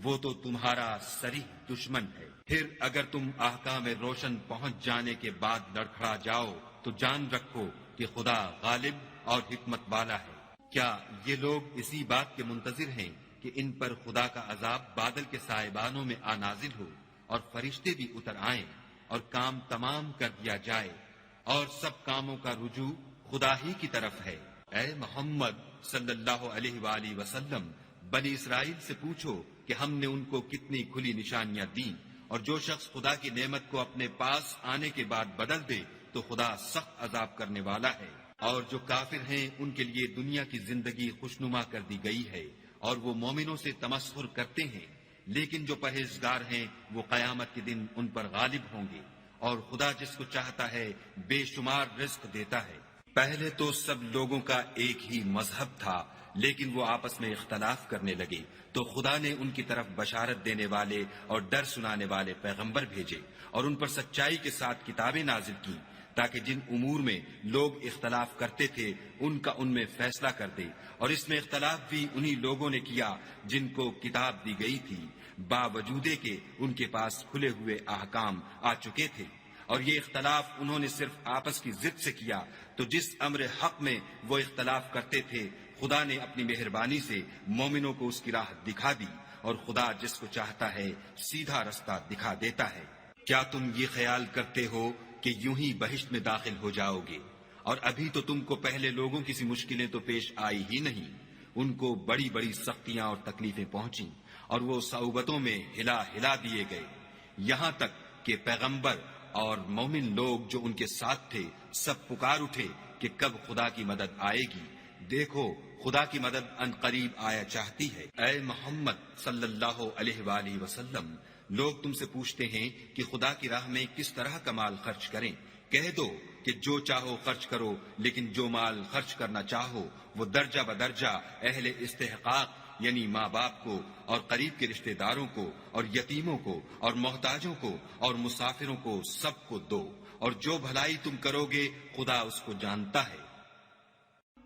وہ تو تمہارا صریح دشمن ہے۔ پھر اگر تم احکام روشن پہنچ جانے کے بعد لڑکھڑا جاؤ تو جان رکھو کہ خدا غالب اور حکمت والا ہے۔ کیا یہ لوگ اسی بات کے منتظر ہیں کہ ان پر خدا کا عذاب بادل کے سائبانوں میں نازل ہو اور فرشتے بھی اتر آئیں اور کام تمام کر دیا جائے، اور سب کاموں کا رجوع خدا ہی کی طرف ہے؟ اے محمد صلی اللہ علیہ وآلہ وسلم، بنی اسرائیل سے پوچھو کہ ہم نے ان کو کتنی کھلی نشانیاں دیں، اور جو شخص خدا کی نعمت کو اپنے پاس آنے کے بعد بدل دے تو خدا سخت عذاب کرنے والا ہے۔ اور جو کافر ہیں ان کے لیے دنیا کی زندگی خوشنما کر دی گئی ہے، اور وہ مومنوں سے تمسخر کرتے ہیں، لیکن جو پرہیزگار ہیں وہ قیامت کے دن ان پر غالب ہوں گے، اور خدا جس کو چاہتا ہے بے شمار رزق دیتا ہے۔ پہلے تو سب لوگوں کا ایک ہی مذہب تھا، لیکن وہ آپس میں اختلاف کرنے لگے تو خدا نے ان کی طرف بشارت دینے والے اور ڈر سنانے والے پیغمبر بھیجے، اور ان پر سچائی کے ساتھ کتابیں نازل کی، تاکہ جن امور میں لوگ اختلاف کرتے تھے ان کا ان میں فیصلہ کر دے۔ اور اس میں اختلاف بھی انہی لوگوں نے کیا جن کو کتاب دی گئی تھی، باوجود کہ ان کے پاس کھلے ہوئے احکام آ چکے تھے، اور یہ اختلاف انہوں نے صرف آپس کی ضد سے کیا۔ تو جس امر حق میں وہ اختلاف کرتے تھے خدا نے اپنی مہربانی سے مومنوں کو اس کی راہ دکھا دی، اور خدا جس کو چاہتا ہے سیدھا رستہ دکھا دیتا ہے۔ کیا تم یہ خیال کرتے ہو کہ یوں ہی بہشت میں داخل ہو جاؤ گے؟ اور ابھی تو تم کو پہلے لوگوں کی سی مشکلیں تو پیش آئی ہی نہیں، ان کو بڑی بڑی سختیاں اور تکلیفیں پہنچیں، اور وہ صعوبتوں میں ہلا ہلا دیے گئے، یہاں تک کہ پیغمبر اور مومن لوگ جو ان کے ساتھ تھے سب پکار اٹھے کہ کب خدا کی مدد آئے گی۔ دیکھو خدا کی مدد ان قریب آیا چاہتی ہے۔ اے محمد صلی اللہ علیہ وآلہ وسلم، لوگ تم سے پوچھتے ہیں کہ خدا کی راہ میں کس طرح کا مال خرچ کریں۔ کہہ دو کہ جو چاہو خرچ کرو، لیکن جو مال خرچ کرنا چاہو وہ درجہ بدرجہ اہل استحقاق یعنی ماں باپ کو اور قریب کے رشتہ داروں کو اور یتیموں کو اور محتاجوں کو اور مسافروں کو سب کو دو، اور جو بھلائی تم کرو گے خدا اس کو جانتا ہے۔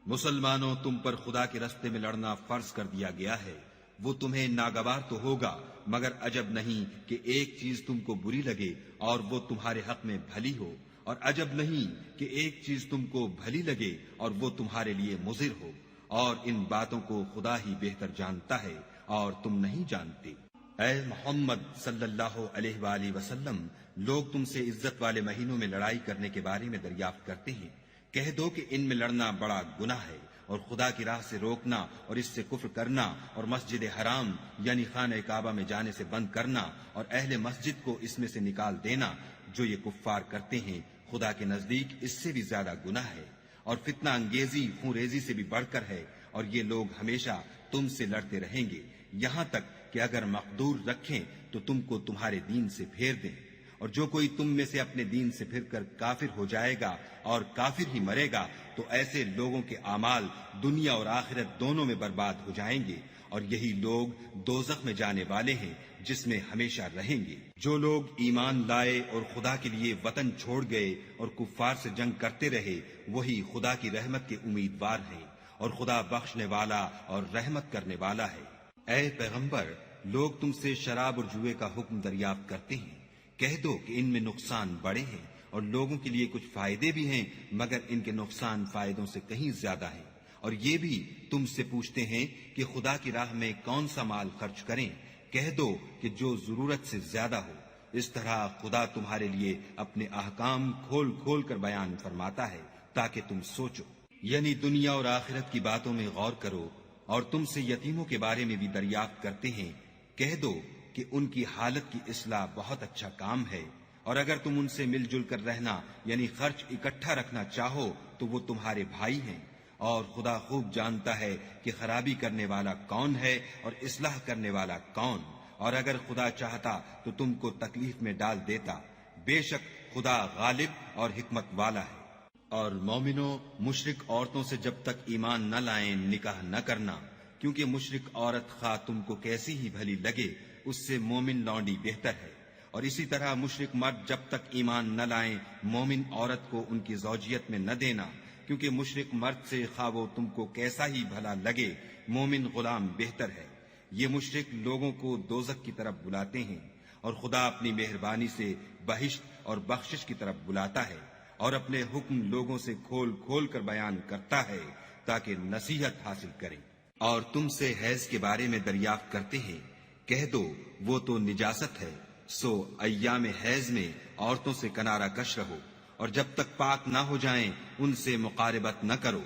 مسلمانوں، تم پر خدا کے رستے میں لڑنا فرض کر دیا گیا ہے، وہ تمہیں ناگوار تو ہوگا، مگر عجب نہیں کہ ایک چیز تم کو بری لگے اور وہ تمہارے حق میں بھلی ہو، اور عجب نہیں کہ ایک چیز تم کو بھلی لگے اور وہ تمہارے لیے مضر ہو، اور ان باتوں کو خدا ہی بہتر جانتا ہے اور تم نہیں جانتے۔ اے محمد صلی اللہ علیہ وآلہ وسلم، لوگ تم سے عزت والے مہینوں میں لڑائی کرنے کے بارے میں دریافت کرتے ہیں۔ کہہ دو کہ ان میں لڑنا بڑا گناہ ہے، اور خدا کی راہ سے روکنا اور اس سے کفر کرنا اور مسجد حرام یعنی خانہ کعبہ میں جانے سے بند کرنا اور اہل مسجد کو اس میں سے نکال دینا، جو یہ کفار کرتے ہیں خدا کے نزدیک اس سے بھی زیادہ گناہ ہے، اور فتنہ انگیزی خون ریزی سے بھی بڑھ کر ہے، اور یہ لوگ ہمیشہ تم سے لڑتے رہیں گے، یہاں تک کہ اگر مقدور رکھیں تو تم کو تمہارے دین سے پھیر دیں۔ اور جو کوئی تم میں سے اپنے دین سے پھر کر کافر ہو جائے گا اور کافر ہی مرے گا تو ایسے لوگوں کے اعمال دنیا اور آخرت دونوں میں برباد ہو جائیں گے، اور یہی لوگ دوزخ میں جانے والے ہیں جس میں ہمیشہ رہیں گے۔ جو لوگ ایمان لائے اور خدا کے لیے وطن چھوڑ گئے اور کفار سے جنگ کرتے رہے وہی خدا کی رحمت کے امیدوار ہیں، اور خدا بخشنے والا اور رحمت کرنے والا ہے۔ اے پیغمبر، لوگ تم سے شراب اور جوئے کا حکم دریافت کرتے ہیں، کہہ دو کہ ان میں نقصان بڑے ہیں اور لوگوں کے لیے کچھ فائدے بھی ہیں، مگر ان کے نقصان فائدوں سے کہیں زیادہ ہیں۔ اور یہ بھی تم سے پوچھتے ہیں کہ خدا کی راہ میں کون سا مال خرچ کریں، کہہ دو کہ جو ضرورت سے زیادہ ہو، اس طرح خدا تمہارے لیے اپنے احکام کھول کھول کر بیان فرماتا ہے تاکہ تم سوچو، یعنی دنیا اور آخرت کی باتوں میں غور کرو، اور تم سے یتیموں کے بارے میں بھی دریافت کرتے ہیں، کہہ دو کہ ان کی حالت کی اصلاح بہت اچھا کام ہے، اور اگر تم ان سے مل جل کر رہنا یعنی خرچ اکٹھا رکھنا چاہو تو وہ تمہارے بھائی ہیں، اور خدا خوب جانتا ہے کہ خرابی کرنے والا کون ہے اور اصلاح کرنے والا کون، اور اگر خدا چاہتا تو تم کو تکلیف میں ڈال دیتا، بے شک خدا غالب اور حکمت والا ہے۔ اور مومنوں، مشرک عورتوں سے جب تک ایمان نہ لائیں نکاح نہ کرنا، کیونکہ مشرک عورت خواہ تم کو کیسی ہی بھلی لگے اس سے مومن لونڈی بہتر ہے، اور اسی طرح مشرک مرد جب تک ایمان نہ لائیں مومن عورت کو ان کی زوجیت میں نہ دینا، کیونکہ مشرک مرد سے خواہ وہ تم کو کیسا ہی بھلا لگے مومن غلام بہتر ہے۔ یہ مشرک لوگوں کو دوزخ کی طرف بلاتے ہیں، اور خدا اپنی مہربانی سے بہشت اور بخشش کی طرف بلاتا ہے، اور اپنے حکم لوگوں سے کھول کھول کر بیان کرتا ہے تاکہ نصیحت حاصل کریں۔ اور تم سے حیض کے بارے میں دریافت کرتے ہیں، کہہ دو وہ تو نجاست ہے، سو ایام حیض میں عورتوں سے کنارہ کش رہو، اور جب تک پاک نہ ہو جائیں ان سے مقاربت نہ کرو،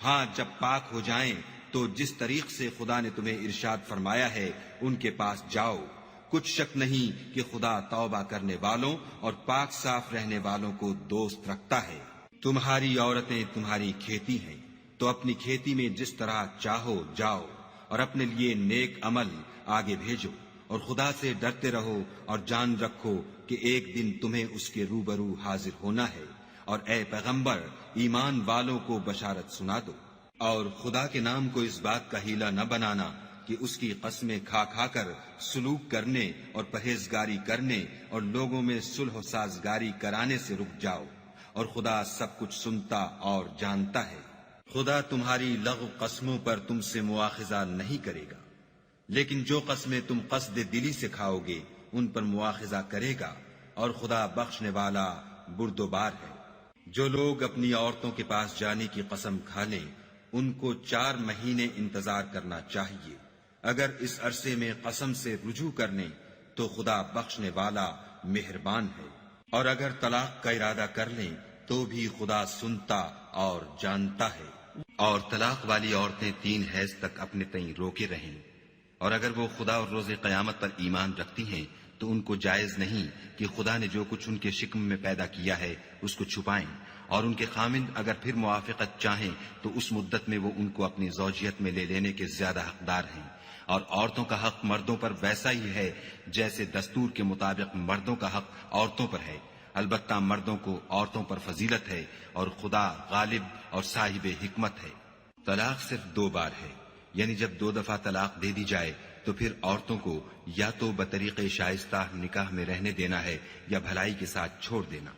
ہاں جب پاک ہو جائیں تو جس طریق سے خدا نے تمہیں ارشاد فرمایا ہے ان کے پاس جاؤ، کچھ شک نہیں کہ خدا توبہ کرنے والوں اور پاک صاف رہنے والوں کو دوست رکھتا ہے۔ تمہاری عورتیں تمہاری کھیتی ہیں، تو اپنی کھیتی میں جس طرح چاہو جاؤ، اور اپنے لیے نیک عمل آگے بھیجو، اور خدا سے ڈرتے رہو، اور جان رکھو کہ ایک دن تمہیں اس کے روبرو حاضر ہونا ہے، اور اے پیغمبر ایمان والوں کو بشارت سنا دو، اور خدا کے نام کو اس بات کا ہیلہ نہ بنانا کہ اس کی قسمیں کھا کھا کر سلوک کرنے اور پرہیزگاری کرنے اور لوگوں میں صلح و سازگاری کرانے سے رک جاؤ، اور خدا سب کچھ سنتا اور جانتا ہے۔ خدا تمہاری لغو قسموں پر تم سے مواخذہ نہیں کرے گا، لیکن جو قسمیں تم قصد دلی سے کھاؤ گے ان پر مواخذہ کرے گا، اور خدا بخشنے والا بردبار ہے۔ جو لوگ اپنی عورتوں کے پاس جانے کی قسم کھا لیں ان کو 4 مہینے انتظار کرنا چاہیے، اگر اس عرصے میں قسم سے رجوع کر لیں تو خدا بخشنے والا مہربان ہے، اور اگر طلاق کا ارادہ کر لیں تو بھی خدا سنتا اور جانتا ہے۔ اور طلاق والی عورتیں 3 حیض تک اپنے تئیں روکے رہیں، اور اگر وہ خدا اور روز قیامت پر ایمان رکھتی ہیں تو ان کو جائز نہیں کہ خدا نے جو کچھ ان کے شکم میں پیدا کیا ہے اس کو چھپائیں، اور ان کے خامند اگر پھر موافقت چاہیں تو اس مدت میں وہ ان کو اپنی زوجیت میں لے لینے کے زیادہ حقدار ہیں، اور عورتوں کا حق مردوں پر ویسا ہی ہے جیسے دستور کے مطابق مردوں کا حق عورتوں پر ہے، البتہ مردوں کو عورتوں پر فضیلت ہے، اور خدا غالب اور صاحب حکمت ہے۔ طلاق صرف 2 بار ہے، یعنی جب 2 دفعہ طلاق دے دی جائے تو پھر عورتوں کو یا تو بطریق شائستہ نکاح میں رہنے دینا ہے یا بھلائی کے ساتھ چھوڑ دینا،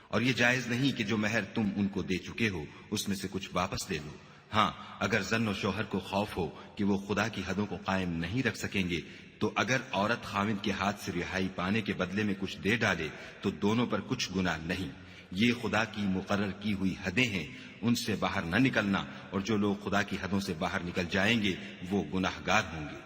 اور یہ جائز نہیں کہ جو مہر تم ان کو دے چکے ہو اس میں سے کچھ واپس لے لو۔ ہاں اگر زن و شوہر کو خوف ہو کہ وہ خدا کی حدوں کو قائم نہیں رکھ سکیں گے تو اگر عورت خاوند کے ہاتھ سے رہائی پانے کے بدلے میں کچھ دے ڈالے تو دونوں پر کچھ گناہ نہیں، یہ خدا کی مقرر کی ہوئی حدیں ہیں، ان سے باہر نہ نکلنا، اور جو لوگ خدا کی حدوں سے باہر نکل جائیں گے وہ گناہگار ہوں گے۔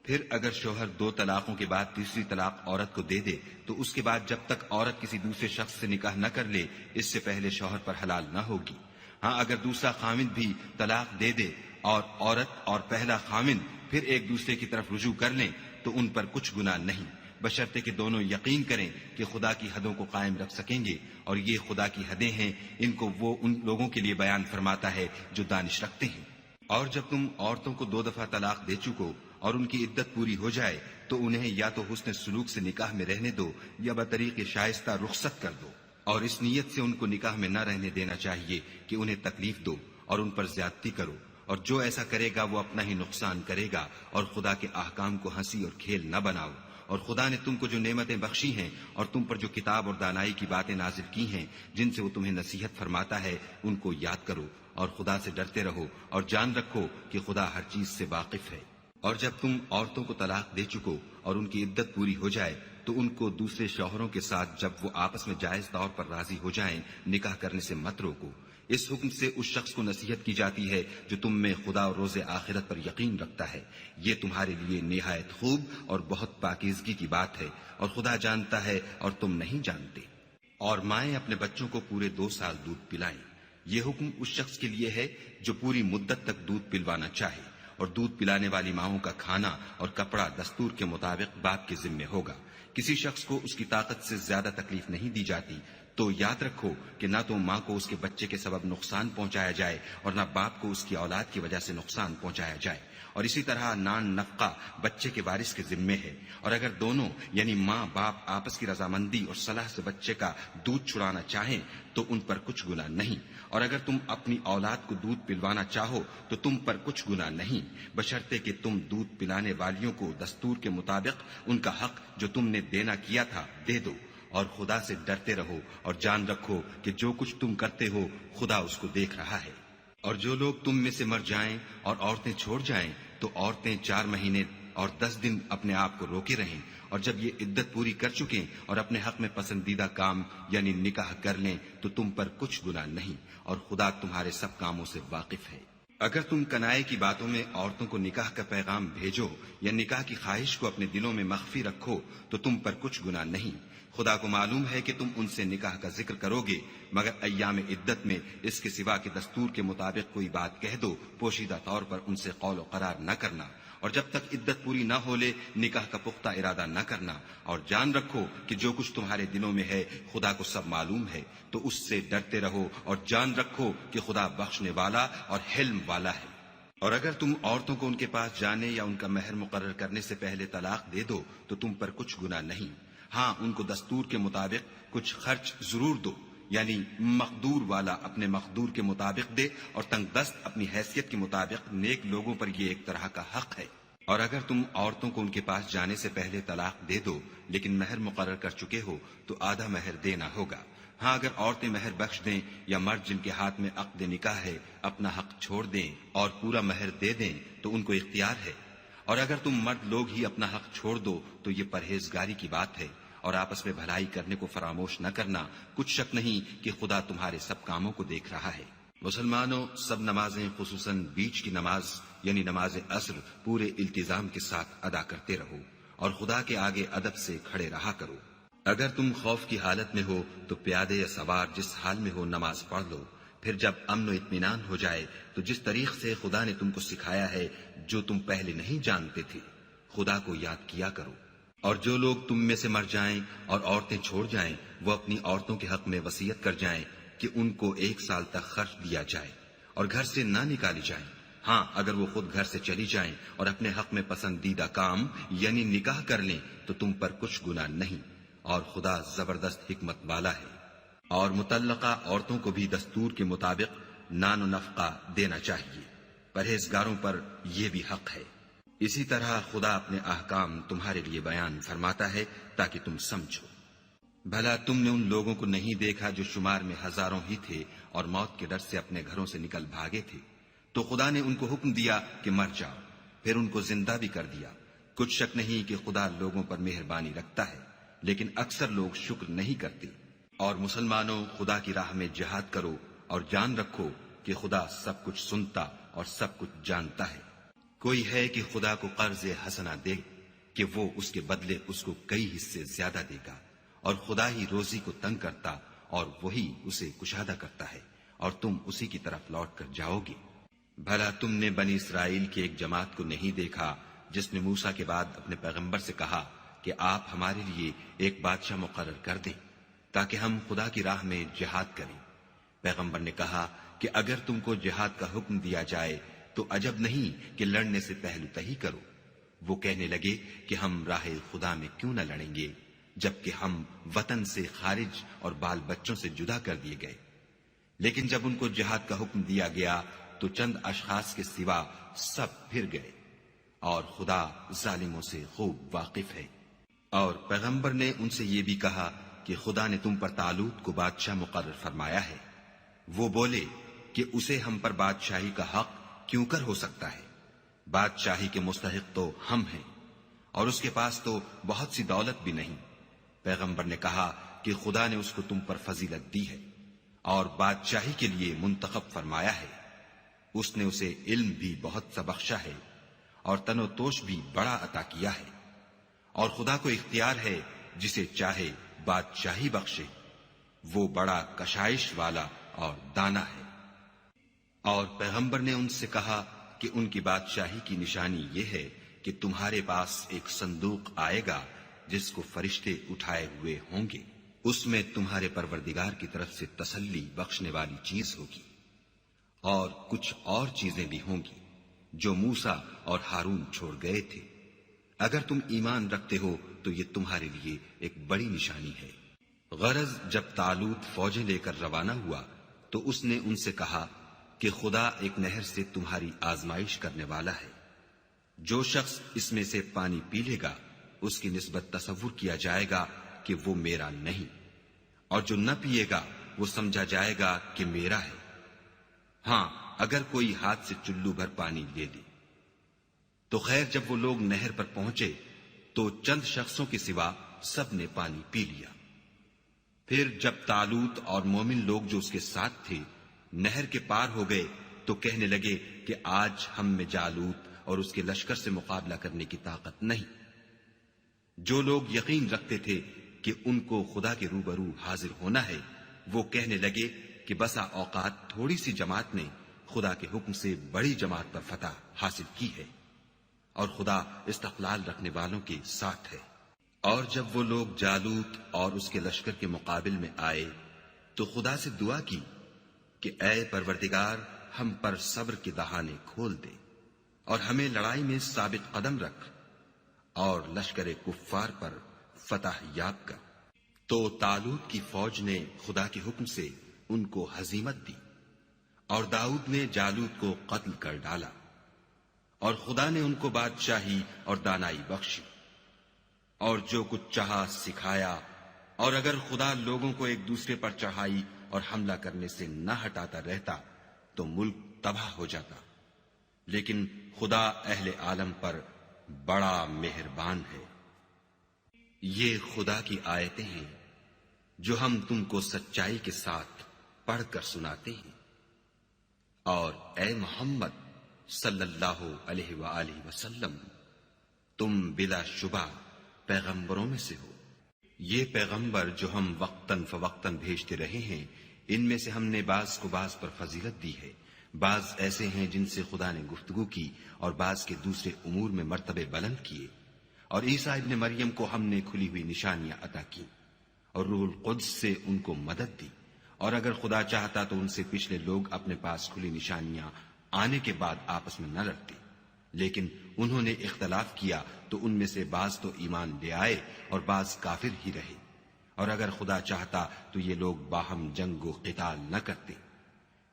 پھر اگر شوہر 2 طلاقوں کے بعد تیسری طلاق عورت کو دے دے تو اس کے بعد جب تک عورت کسی دوسرے شخص سے نکاح نہ کر لے اس سے پہلے شوہر پر حلال نہ ہوگی۔ ہاں اگر دوسرا خامند بھی طلاق دے دے اور عورت اور پہلا خامند پھر ایک دوسرے کی طرف رجوع کر لیں تو ان پر کچھ گناہ نہیں، بشرطے کہ دونوں یقین کریں کہ خدا کی حدوں کو قائم رکھ سکیں گے، اور یہ خدا کی حدیں ہیں، ان کو وہ ان لوگوں کے لیے بیان فرماتا ہے جو دانش رکھتے ہیں۔ اور جب تم عورتوں کو 2 دفعہ طلاق دے چکو اور ان کی عدت پوری ہو جائے تو انہیں یا تو حسن سلوک سے نکاح میں رہنے دو یا بطریق شائستہ رخصت کر دو، اور اس نیت سے ان کو نکاح میں نہ رہنے دینا چاہیے کہ انہیں تکلیف دو اور ان پر زیادتی کرو، اور جو ایسا کرے گا وہ اپنا ہی نقصان کرے گا، اور خدا کے احکام کو ہنسی اور کھیل نہ بناؤ۔ اور خدا نے تم کو جو نعمتیں بخشی ہیں اور تم پر جو کتاب اور دانائی کی باتیں نازل کی ہیں جن سے وہ تمہیں نصیحت فرماتا ہے ان کو یاد کرو، اور خدا سے ڈرتے رہو، اور جان رکھو کہ خدا ہر چیز سے واقف ہے۔ اور جب تم عورتوں کو طلاق دے چکو اور ان کی عدت پوری ہو جائے تو ان کو دوسرے شوہروں کے ساتھ جب وہ آپس میں جائز طور پر راضی ہو جائیں نکاح کرنے سے مت روکو، اس حکم سے اس شخص کو نصیحت کی جاتی ہے جو تم میں خدا اور روز آخرت پر یقین رکھتا ہے. یہ تمہارے لیے نہایت خوب اور بہت پاکیزگی کی بات ہے، اور خدا جانتا ہے اور تم نہیں جانتے. اور مائیں اپنے بچوں کو پورے 2 سال دودھ پلائیں. یہ حکم اس شخص کے لیے ہے جو پوری مدت تک دودھ پلوانا چاہے، اور دودھ پلانے والی ماؤں کا کھانا اور کپڑا دستور کے مطابق باپ کے ذمے ہوگا. کسی شخص کو اس کی طاقت سے زیادہ تکلیف نہیں دی جاتی، تو یاد رکھو کہ نہ تو ماں کو اس کے بچے کے سبب نقصان پہنچایا جائے اور نہ باپ کو اس کی اولاد کی وجہ سے نقصان پہنچایا جائے. اور اسی طرح نان نفقہ بچے کے وارث کے ذمے ہے، اور اگر دونوں یعنی ماں باپ آپس کی رضامندی اور صلاح سے بچے کا دودھ چھڑانا چاہیں تو ان پر کچھ گناہ نہیں. اور اگر تم اپنی اولاد کو دودھ پلوانا چاہو تو تم پر کچھ گناہ نہیں، بشرطے کہ تم دودھ پلانے والیوں کو دستور کے مطابق ان کا حق جو تم نے دینا کیا تھا دے دو. اور خدا سے ڈرتے رہو اور جان رکھو کہ جو کچھ تم کرتے ہو خدا اس کو دیکھ رہا ہے. اور جو لوگ تم میں سے مر جائیں اور عورتیں چھوڑ جائیں تو عورتیں 4 مہینے اور 10 دن اپنے آپ کو روکے رہیں، اور جب یہ عدت پوری کر چکیں اور اپنے حق میں پسندیدہ کام یعنی نکاح کر لیں تو تم پر کچھ گناہ نہیں، اور خدا تمہارے سب کاموں سے واقف ہے. اگر تم کنائے کی باتوں میں عورتوں کو نکاح کا پیغام بھیجو یا نکاح کی خواہش کو اپنے دلوں میں مخفی رکھو تو تم پر کچھ گناہ نہیں. خدا کو معلوم ہے کہ تم ان سے نکاح کا ذکر کرو گے، مگر ایام عدت میں اس کے سوا کہ دستور کے مطابق کوئی بات کہہ دو، پوشیدہ طور پر ان سے قول و قرار نہ کرنا، اور جب تک عدت پوری نہ ہو لے نکاح کا پختہ ارادہ نہ کرنا. اور جان رکھو کہ جو کچھ تمہارے دلوں میں ہے خدا کو سب معلوم ہے، تو اس سے ڈرتے رہو اور جان رکھو کہ خدا بخشنے والا اور حلم والا ہے. اور اگر تم عورتوں کو ان کے پاس جانے یا ان کا مہر مقرر کرنے سے پہلے طلاق دے دو تو تم پر کچھ گناہ نہیں. ہاں ان کو دستور کے مطابق کچھ خرچ ضرور دو، یعنی مقدور والا اپنے مقدور کے مطابق دے اور تنگ دست اپنی حیثیت کے مطابق. نیک لوگوں پر یہ ایک طرح کا حق ہے. اور اگر تم عورتوں کو ان کے پاس جانے سے پہلے طلاق دے دو لیکن مہر مقرر کر چکے ہو تو آدھا مہر دینا ہوگا. ہاں اگر عورتیں مہر بخش دیں یا مرد جن کے ہاتھ میں عقد نکاح ہے اپنا حق چھوڑ دیں اور پورا مہر دے دیں تو ان کو اختیار ہے. اور اگر تم مرد لوگ ہی اپنا حق چھوڑ دو تو یہ پرہیزگاری کی بات ہے. اور آپس میں بھلائی کرنے کو فراموش نہ کرنا، کچھ شک نہیں کہ خدا تمہارے سب کاموں کو دیکھ رہا ہے. مسلمانوں، سب نمازیں خصوصاً بیچ کی نماز یعنی نماز عصر پورے التزام کے ساتھ ادا کرتے رہو اور خدا کے آگے ادب سے کھڑے رہا کرو. اگر تم خوف کی حالت میں ہو تو پیادے یا سوار جس حال میں ہو نماز پڑھ لو. پھر جب امن و اطمینان ہو جائے تو جس طریق سے خدا نے تم کو سکھایا ہے جو تم پہلے نہیں جانتے تھے خدا کو یاد کیا کرو. اور جو لوگ تم میں سے مر جائیں اور عورتیں چھوڑ جائیں وہ اپنی عورتوں کے حق میں وصیت کر جائیں کہ ان کو 1 سال تک خرچ دیا جائے اور گھر سے نہ نکالی جائیں. ہاں اگر وہ خود گھر سے چلی جائیں اور اپنے حق میں پسندیدہ کام یعنی نکاح کر لیں تو تم پر کچھ گناہ نہیں، اور خدا زبردست حکمت والا ہے. اور مطلقہ عورتوں کو بھی دستور کے مطابق نان و نفقہ دینا چاہیے. پرہیزگاروں پر یہ بھی حق ہے. اسی طرح خدا اپنے احکام تمہارے لیے بیان فرماتا ہے تاکہ تم سمجھو. بھلا تم نے ان لوگوں کو نہیں دیکھا جو شمار میں ہزاروں ہی تھے اور موت کے ڈر سے اپنے گھروں سے نکل بھاگے تھے، تو خدا نے ان کو حکم دیا کہ مر جاؤ، پھر ان کو زندہ بھی کر دیا. کچھ شک نہیں کہ خدا لوگوں پر مہربانی رکھتا ہے، لیکن اکثر لوگ شکر نہیں کرتے. اور مسلمانوں، خدا کی راہ میں جہاد کرو اور جان رکھو کہ خدا سب کچھ سنتا اور سب کچھ جانتا ہے. کوئی ہے کہ خدا کو قرض حسنہ دے کہ وہ اس کے بدلے اس کو کئی حصے زیادہ دے گا، اور خدا ہی روزی کو تنگ کرتا اور وہی اسے کشادہ کرتا ہے، اور تم اسی کی طرف لوٹ کر جاؤ گے. بھلا تم نے بنی اسرائیل کی ایک جماعت کو نہیں دیکھا جس نے موسیٰ کے بعد اپنے پیغمبر سے کہا کہ آپ ہمارے لیے ایک بادشاہ مقرر کر دیں تاکہ ہم خدا کی راہ میں جہاد کریں. پیغمبر نے کہا کہ اگر تم کو جہاد کا حکم دیا جائے تو عجب نہیں کہ لڑنے سے پہلو تہی کرو. وہ کہنے لگے کہ ہم راہ خدا میں کیوں نہ لڑیں گے جبکہ ہم وطن سے خارج اور بال بچوں سے جدا کر دیے گئے. لیکن جب ان کو جہاد کا حکم دیا گیا تو چند اشخاص کے سوا سب پھر گئے، اور خدا ظالموں سے خوب واقف ہے. اور پیغمبر نے ان سے یہ بھی کہا کہ خدا نے تم پر طالوت کو بادشاہ مقرر فرمایا ہے. وہ بولے کہ اسے ہم پر بادشاہی کا حق کیوں کر ہو سکتا ہے؟ بادشاہی کے مستحق تو ہم ہیں، اور اس کے پاس تو بہت سی دولت بھی نہیں. پیغمبر نے کہا کہ خدا نے اس کو تم پر فضیلت دی ہے، اور بادشاہی کے لیے منتخب فرمایا ہے۔ اس نے اسے علم بھی بہت سا بخشا ہے اور تن و توش بھی بڑا عطا کیا ہے، اور خدا کو اختیار ہے جسے چاہے بادشاہی بخشے، وہ بڑا کشائش والا اور دانا ہے۔ اور پیغمبر نے ان سے کہا کہ ان کی بادشاہی کی نشانی یہ ہے کہ تمہارے پاس ایک صندوق آئے گا جس کو فرشتے اٹھائے ہوئے ہوں گے، اس میں تمہارے پروردگار کی طرف سے تسلی بخشنے والی چیز ہوگی، اور کچھ اور چیزیں بھی ہوں گی جو موسیٰ اور ہارون چھوڑ گئے تھے۔ اگر تم ایمان رکھتے ہو تو یہ تمہارے لیے ایک بڑی نشانی ہے۔ غرض جب طالوت فوجیں لے کر روانہ ہوا تو اس نے ان سے کہا کہ خدا ایک نہر سے تمہاری آزمائش کرنے والا ہے، جو شخص اس میں سے پانی پی لے گا اس کی نسبت تصور کیا جائے گا کہ وہ میرا نہیں، اور جو نہ پیے گا وہ سمجھا جائے گا کہ میرا ہے۔ ہاں اگر کوئی ہاتھ سے چلو بھر پانی لے لے۔ تو خیر جب وہ لوگ نہر پر پہنچے تو چند شخصوں کے سوا سب نے پانی پی لیا۔ پھر جب طالوت اور مومن لوگ جو اس کے ساتھ تھے نہر کے پار ہو گئے تو کہنے لگے کہ آج ہم میں جالوت اور اس کے لشکر سے مقابلہ کرنے کی طاقت نہیں۔ جو لوگ یقین رکھتے تھے کہ ان کو خدا کے روبرو حاضر ہونا ہے، وہ کہنے لگے کہ بسا اوقات تھوڑی سی جماعت نے خدا کے حکم سے بڑی جماعت پر فتح حاصل کی ہے، اور خدا استقلال رکھنے والوں کے ساتھ ہے۔ اور جب وہ لوگ جالوت اور اس کے لشکر کے مقابل میں آئے تو خدا سے دعا کی کہ اے پروردگار ہم پر صبر کے دہانے کھول دے اور ہمیں لڑائی میں ثابت قدم رکھ اور لشکر کفار پر فتح یاب کر۔ تو طالوت کی فوج نے خدا کے حکم سے ان کو ہزیمت دی، اور داؤد نے جالوت کو قتل کر ڈالا، اور خدا نے ان کو بادشاہی اور دانائی بخشی، اور جو کچھ چاہا سکھایا۔ اور اگر خدا لوگوں کو ایک دوسرے پر چڑھائی اور حملہ کرنے سے نہ ہٹاتا رہتا تو ملک تباہ ہو جاتا، لیکن خدا اہل عالم پر بڑا مہربان ہے۔ یہ خدا کی آیتیں ہیں جو ہم تم کو سچائی کے ساتھ پڑھ کر سناتے ہیں، اور اے محمد صلی اللہ علیہ وآلہ وسلم تم بلا شبہ پیغمبروں میں سے ہو۔ یہ پیغمبر جو ہم وقتاً فوقتاً بھیجتے رہے ہیں، ان میں سے ہم نے بعض کو بعض پر فضیلت دی ہے، بعض ایسے ہیں جن سے خدا نے گفتگو کی اور بعض کے دوسرے امور میں مرتبے بلند کیے، اور عیسیٰ ابن مریم کو ہم نے کھلی ہوئی نشانیاں عطا کی اور روح القدس سے ان کو مدد دی، اور اگر خدا چاہتا تو ان سے پچھلے لوگ اپنے پاس کھلی نشانیاں آنے کے بعد آپس میں نہ لڑتے، لیکن انہوں نے اختلاف کیا تو ان میں سے بعض تو ایمان لے آئے اور بعض کافر ہی رہے، اور اگر خدا چاہتا تو یہ لوگ باہم جنگ و قتال نہ کرتے،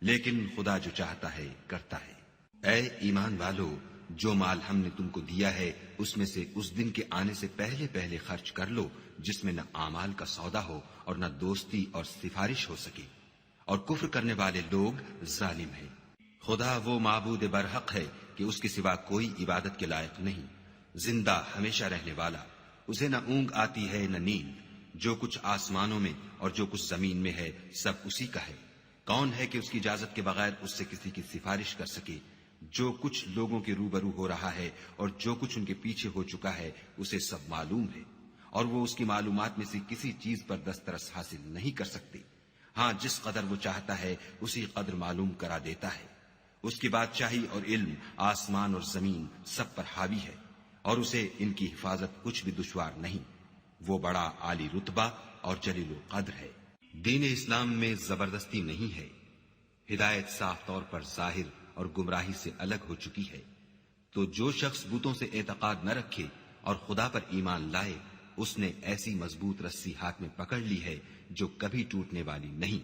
لیکن خدا جو چاہتا ہے کرتا ہے۔ اے ایمان والو، جو مال ہم نے تم کو دیا ہے اس میں سے اس دن کے آنے سے پہلے پہلے خرچ کر لو جس میں نہ اعمال کا سودا ہو اور نہ دوستی اور سفارش ہو سکے، اور کفر کرنے والے لوگ ظالم ہیں۔ خدا وہ معبود برحق ہے کہ اس کے سوا کوئی عبادت کے لائق نہیں، زندہ ہمیشہ رہنے والا، اسے نہ اونگ آتی ہے نہ نیند، جو کچھ آسمانوں میں اور جو کچھ زمین میں ہے سب اسی کا ہے۔ کون ہے کہ اس کی اجازت کے بغیر اس سے کسی کی سفارش کر سکے؟ جو کچھ لوگوں کے روبرو ہو رہا ہے اور جو کچھ ان کے پیچھے ہو چکا ہے اسے سب معلوم ہے، اور وہ اس کی معلومات میں سے کسی چیز پر دسترس حاصل نہیں کر سکتے۔ ہاں جس قدر وہ چاہتا ہے اسی قدر معلوم کرا دیتا ہے۔ اس کی بادشاہی اور علم آسمان اور زمین سب پر حاوی ہے، اور اسے ان کی حفاظت کچھ بھی دشوار نہیں۔ وہ بڑا عالی رتبہ اور جلیل القدر ہے۔ دین اسلام میں زبردستی نہیں ہے، ہدایت صاف طور پر ظاہر اور گمراہی سے الگ ہو چکی ہے۔ تو جو شخص بتوں سے اعتقاد نہ رکھے اور خدا پر ایمان لائے، اس نے ایسی مضبوط رسی ہاتھ میں پکڑ لی ہے جو کبھی ٹوٹنے والی نہیں،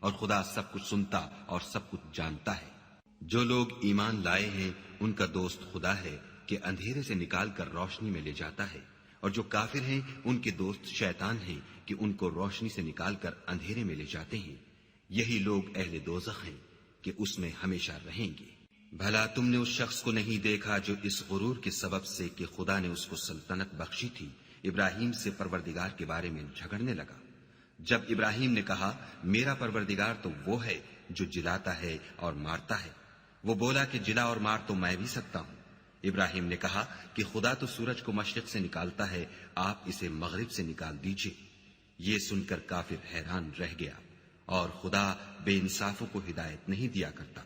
اور خدا سب کچھ سنتا اور سب کچھ جانتا ہے۔ جو لوگ ایمان لائے ہیں ان کا دوست خدا ہے کہ اندھیرے سے نکال کر روشنی میں لے جاتا ہے، اور جو کافر ہیں ان کے دوست شیطان ہیں کہ ان کو روشنی سے نکال کر اندھیرے میں لے جاتے ہیں۔ یہی لوگ اہل دوزخ ہیں کہ اس میں ہمیشہ رہیں گے۔ بھلا تم نے اس شخص کو نہیں دیکھا جو اس غرور کے سبب سے کہ خدا نے اس کو سلطنت بخشی تھی ابراہیم سے پروردگار کے بارے میں جھگڑنے لگا؟ جب ابراہیم نے کہا میرا پروردگار تو وہ ہے جو جلاتا ہے اور مارتا ہے، وہ بولا کہ جلا اور مار تو میں بھی سکتا ہوں۔ ابراہیم نے کہا کہ خدا تو سورج کو مشرق سے نکالتا ہے، آپ اسے مغرب سے نکال دیجئے۔ یہ سن کر کافر حیران رہ گیا، اور خدا بے انصافوں کو ہدایت نہیں دیا کرتا۔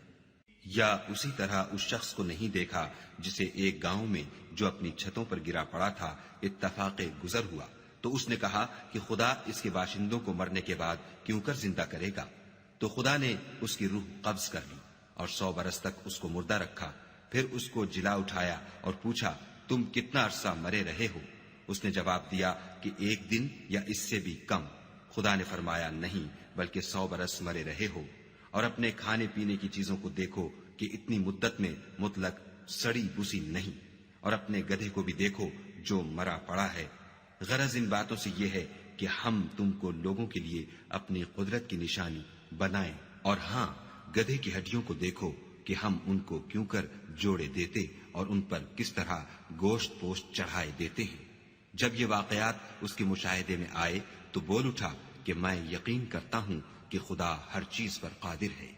یا اسی طرح اس شخص کو نہیں دیکھا جسے ایک گاؤں میں جو اپنی چھتوں پر گرا پڑا تھا اتفاق گزر ہوا، تو اس نے کہا کہ خدا اس کے باشندوں کو مرنے کے بعد کیوں کر زندہ کرے گا؟ تو خدا نے اس کی روح قبض کر لی اور 100 برس تک اس کو مردہ رکھا، پھر اس کو جلا اٹھایا اور پوچھا تم کتنا عرصہ مرے رہے ہو؟ اس نے جواب دیا کہ 1 دن یا اس سے بھی کم۔ خدا نے فرمایا نہیں، بلکہ 100 برس مرے رہے ہو، اور اپنے کھانے پینے کی چیزوں کو دیکھو کہ اتنی مدت میں مطلق سڑی بسی نہیں، اور اپنے گدھے کو بھی دیکھو جو مرا پڑا ہے۔ غرض ان باتوں سے یہ ہے کہ ہم تم کو لوگوں کے لیے اپنی قدرت کی نشانی بنائیں، اور ہاں گدھے کی ہڈیوں کو دیکھو کہ ہم ان کو کیوں کر جوڑے دیتے اور ان پر کس طرح گوشت پوشت چڑھائے دیتے ہیں۔ جب یہ واقعات اس کے مشاہدے میں آئے تو بول اٹھا کہ میں یقین کرتا ہوں کہ خدا ہر چیز پر قادر ہے۔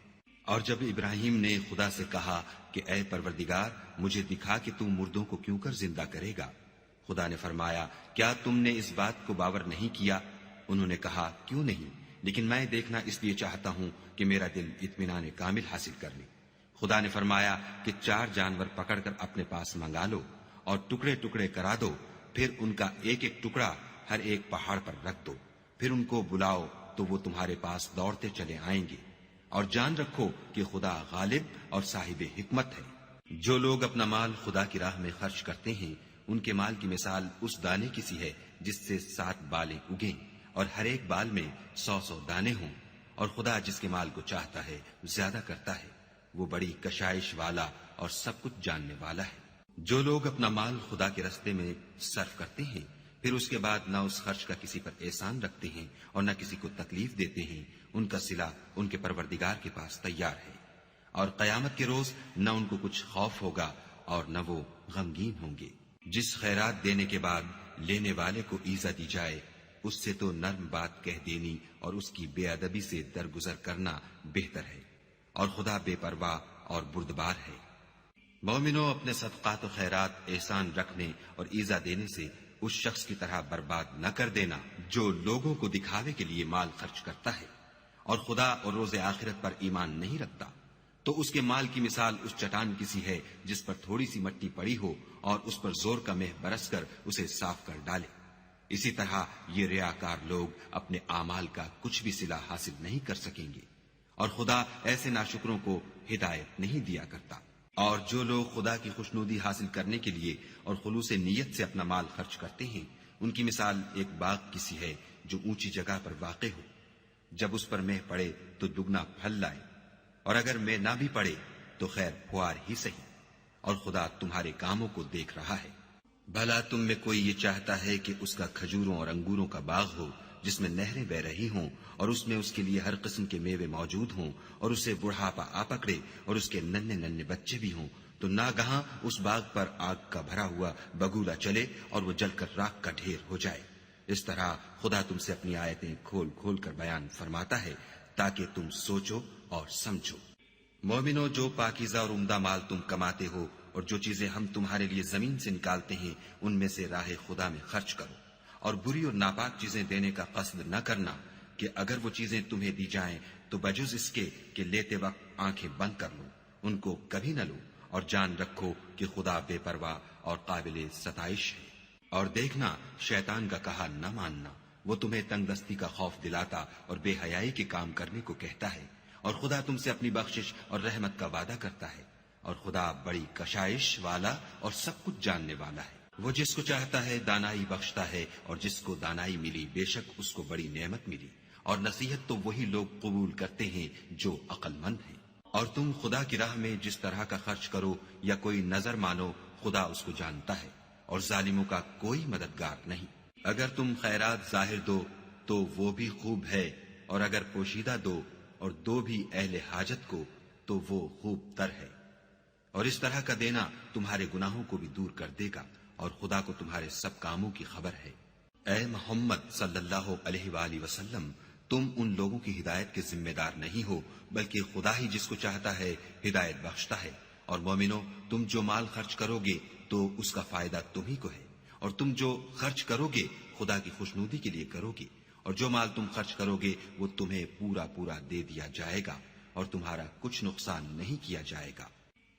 اور جب ابراہیم نے خدا سے کہا کہ اے پروردگار مجھے دکھا کہ تم مردوں کو کیوں کر زندہ کرے گا، خدا نے فرمایا کیا تم نے اس بات کو باور نہیں کیا؟ انہوں نے کہا کیوں نہیں، لیکن میں دیکھنا اس لیے چاہتا ہوں کہ میرا دل اطمینان کامل حاصل کر لے۔ خدا نے فرمایا کہ 4 جانور پکڑ کر اپنے پاس منگا لو اور ٹکڑے ٹکڑے کرا دو، پھر ان کا ایک ایک ٹکڑا ہر ایک پہاڑ پر رکھ دو، پھر ان کو بلاؤ تو وہ تمہارے پاس دوڑتے چلے آئیں گے، اور جان رکھو کہ خدا غالب اور صاحب حکمت ہے۔ جو لوگ اپنا مال خدا کی راہ میں خرچ کرتے ہیں ان کے مال کی مثال اس دانے کی سی ہے جس سے 7 بالیں اگیں اور ہر ایک بال میں 100 دانے ہوں، اور خدا جس کے مال کو چاہتا ہے زیادہ کرتا ہے، وہ بڑی کشائش والا اور سب کچھ جاننے والا ہے۔ جو لوگ اپنا مال خدا کے راستے میں صرف کرتے ہیں پھر اس کے بعد نہ اس خرچ کا کسی پر احسان رکھتے ہیں اور نہ کسی کو تکلیف دیتے ہیں، ان کا صلہ ان کے پروردگار کے پاس تیار ہے، اور قیامت کے روز نہ ان کو کچھ خوف ہوگا اور نہ وہ غمگین ہوں گے۔ جس خیرات دینے کے بعد لینے والے کو ایزا دی جائے اس سے تو نرم بات کہہ دینی اور اس کی بے ادبی سے درگزر کرنا بہتر ہے، اور خدا بے پرواہ اور بردبار ہے۔ مومنوں اپنے صدقات و خیرات احسان رکھنے اور ایزا دینے سے اس شخص کی طرح برباد نہ کر دینا جو لوگوں کو دکھاوے کے لیے مال خرچ کرتا ہے اور خدا اور روز آخرت پر ایمان نہیں رکھتا، تو اس کے مال کی مثال اس چٹان کی سی ہے جس پر تھوڑی سی مٹی پڑی ہو اور اس پر زور کا مہ برس کر اسے صاف کر ڈالے۔ اسی طرح یہ ریاکار لوگ اپنے اعمال کا کچھ بھی صلہ حاصل نہیں کر سکیں گے، اور خدا ایسے ناشکروں کو ہدایت نہیں دیا کرتا۔ اور جو لوگ خدا کی خوشنودی حاصل کرنے کے لیے اور خلوص نیت سے اپنا مال خرچ کرتے ہیں ان کی مثال ایک باغ کی سی ہے جو اونچی جگہ پر واقع ہو، جب اس پر مہ پڑے تو دگنا پھل لائے، اور اگر مہ نہ بھی پڑے تو خیر پھوار ہی سہی، اور خدا تمہارے کاموں کو دیکھ رہا ہے۔ بھلا تم میں کوئی یہ چاہتا ہے کہ اس کا کھجوروں اور انگوروں کا باغ ہو جس میں نہریں بہ رہی ہوں اور اس میں اس کے لیے ہر قسم کے میوے موجود ہوں اور اسے بڑھاپا آ پکڑے اور اس کے ننھے ننھے بچے بھی ہوں، تو ناگہاں اس باغ پر آگ کا بھرا ہوا بگولا چلے اور وہ جل کر راکھ کا ڈھیر ہو جائے؟ اس طرح خدا تم سے اپنی آیتیں کھول کھول کر بیان فرماتا ہے تاکہ تم سوچو اور سمجھو۔ مومنو، جو پاکیزہ اور عمدہ مال تم کماتے ہو اور جو چیزیں ہم تمہارے لیے زمین سے نکالتے ہیں ان میں سے راہ خدا میں خرچ کرو، اور بری اور ناپاک چیزیں دینے کا قصد نہ کرنا کہ اگر وہ چیزیں تمہیں دی جائیں تو بجز اس کے کہ لیتے وقت آنکھیں بند کر لو، ان کو کبھی نہ لو، اور جان رکھو کہ خدا بے پرواہ اور قابل ستائش ہے۔ اور دیکھنا، شیطان کا کہا نہ ماننا، وہ تمہیں تنگ دستی کا خوف دلاتا اور بے حیائی کے کام کرنے کو کہتا ہے، اور خدا تم سے اپنی بخشش اور رحمت کا وعدہ کرتا ہے، اور خدا بڑی کشائش والا اور سب کچھ جاننے والا ہے۔ وہ جس کو چاہتا ہے دانائی بخشتا ہے، اور جس کو دانائی ملی بے شک اس کو بڑی نعمت ملی، اور نصیحت تو وہی لوگ قبول کرتے ہیں جو عقل مند ہیں۔ اور تم خدا کی راہ میں جس طرح کا خرچ کرو یا کوئی نظر مانو خدا اس کو جانتا ہے، اور ظالموں کا کوئی مددگار نہیں۔ اگر تم خیرات ظاہر دو تو وہ بھی خوب ہے، اور اگر پوشیدہ دو اور دو بھی اہل حاجت کو تو وہ خوب تر ہے، اور اس طرح کا دینا تمہارے گناہوں کو بھی دور کر دے گا، اور خدا کو تمہارے سب کاموں کی خبر ہے۔ اے محمد صلی اللہ علیہ وآلہ وسلم، تم ان لوگوں کی ہدایت کے ذمہ دار نہیں ہو، بلکہ خدا ہی جس کو چاہتا ہے ہدایت بخشتا ہے۔ اور مومنو، تم جو مال خرچ کرو گے تو اس کا فائدہ تم ہی کو ہے، اور تم جو خرچ کرو گے خدا کی خوشنودی کے لیے کرو گے، اور جو مال تم خرچ کرو گے وہ تمہیں پورا پورا دے دیا جائے گا، اور تمہارا کچھ نقصان نہیں کیا جائے گا۔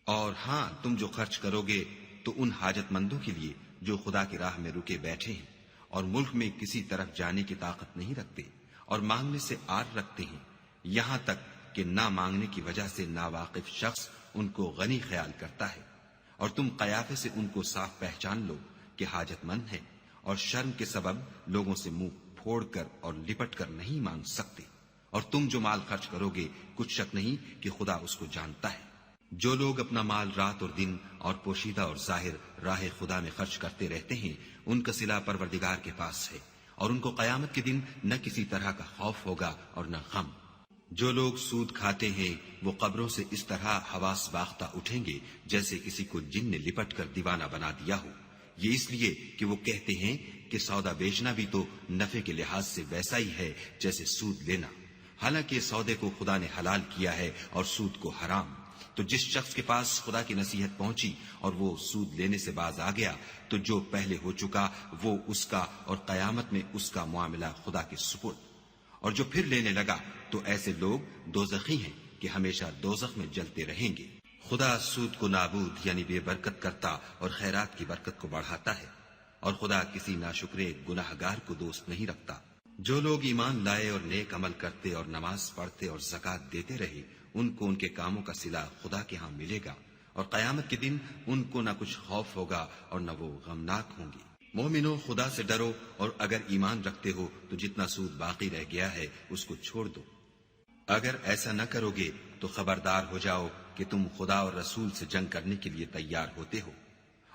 اور ہاں، تم جو خرچ کرو گے تو ان حاجت مندوں کے لیے جو خدا کی راہ میں رکے بیٹھے ہیں اور ملک میں کسی طرف جانے کی طاقت نہیں رکھتے اور مانگنے سے آر رکھتے ہیں، یہاں تک کہ نہ مانگنے کی وجہ سے ناواقف شخص ان کو غنی خیال کرتا ہے، اور تم قیافے سے ان کو صاف پہچان لو کہ حاجت مند ہیں، اور شرم کے سبب لوگوں سے منہ پھوڑ کر اور لپٹ کر نہیں مانگ سکتے۔ اور تم جو مال خرچ کرو گے کچھ شک نہیں کہ خدا اس کو جانتا ہے۔ جو لوگ اپنا مال رات اور دن اور پوشیدہ اور ظاہر راہ خدا میں خرچ کرتے رہتے ہیں، ان کا صلہ پروردگار کے پاس ہے، اور ان کو قیامت کے دن نہ کسی طرح کا خوف ہوگا اور نہ غم۔ جو لوگ سود کھاتے ہیں وہ قبروں سے اس طرح حواس باختہ اٹھیں گے جیسے کسی کو جن نے لپٹ کر دیوانہ بنا دیا ہو، یہ اس لیے کہ وہ کہتے ہیں کہ سودا بیچنا بھی تو نفع کے لحاظ سے ویسا ہی ہے جیسے سود لینا، حالانکہ سودے کو خدا نے حلال کیا ہے اور سود کو حرام۔ تو جس شخص کے پاس خدا کی نصیحت پہنچی اور وہ سود لینے سے باز آ گیا تو جو پہلے ہو چکا وہ اس کا، اور قیامت میں اس کا معاملہ خدا کے سپرد۔ اور جو پھر لینے لگا تو ایسے لوگ دوزخی ہیں کہ ہمیشہ دوزخ میں جلتے رہیں گے۔ خدا سود کو نابود یعنی بے برکت کرتا اور خیرات کی برکت کو بڑھاتا ہے، اور خدا کسی ناشکرے گناہ گار کو دوست نہیں رکھتا۔ جو لوگ ایمان لائے اور نیک عمل کرتے اور نماز پڑھتے اور زکوٰۃ دیتے رہے، ان کو ان کے کاموں کا صلہ خدا کے ہاں ملے گا، اور قیامت کے دن ان کو نہ کچھ خوف ہوگا اور نہ وہ غمناک ہوں گے۔ مومنو، خدا سے ڈرو، اور اگر ایمان رکھتے ہو تو جتنا سود باقی رہ گیا ہے اس کو چھوڑ دو۔ اگر ایسا نہ کرو گے تو خبردار ہو جاؤ کہ تم خدا اور رسول سے جنگ کرنے کے لیے تیار ہوتے ہو،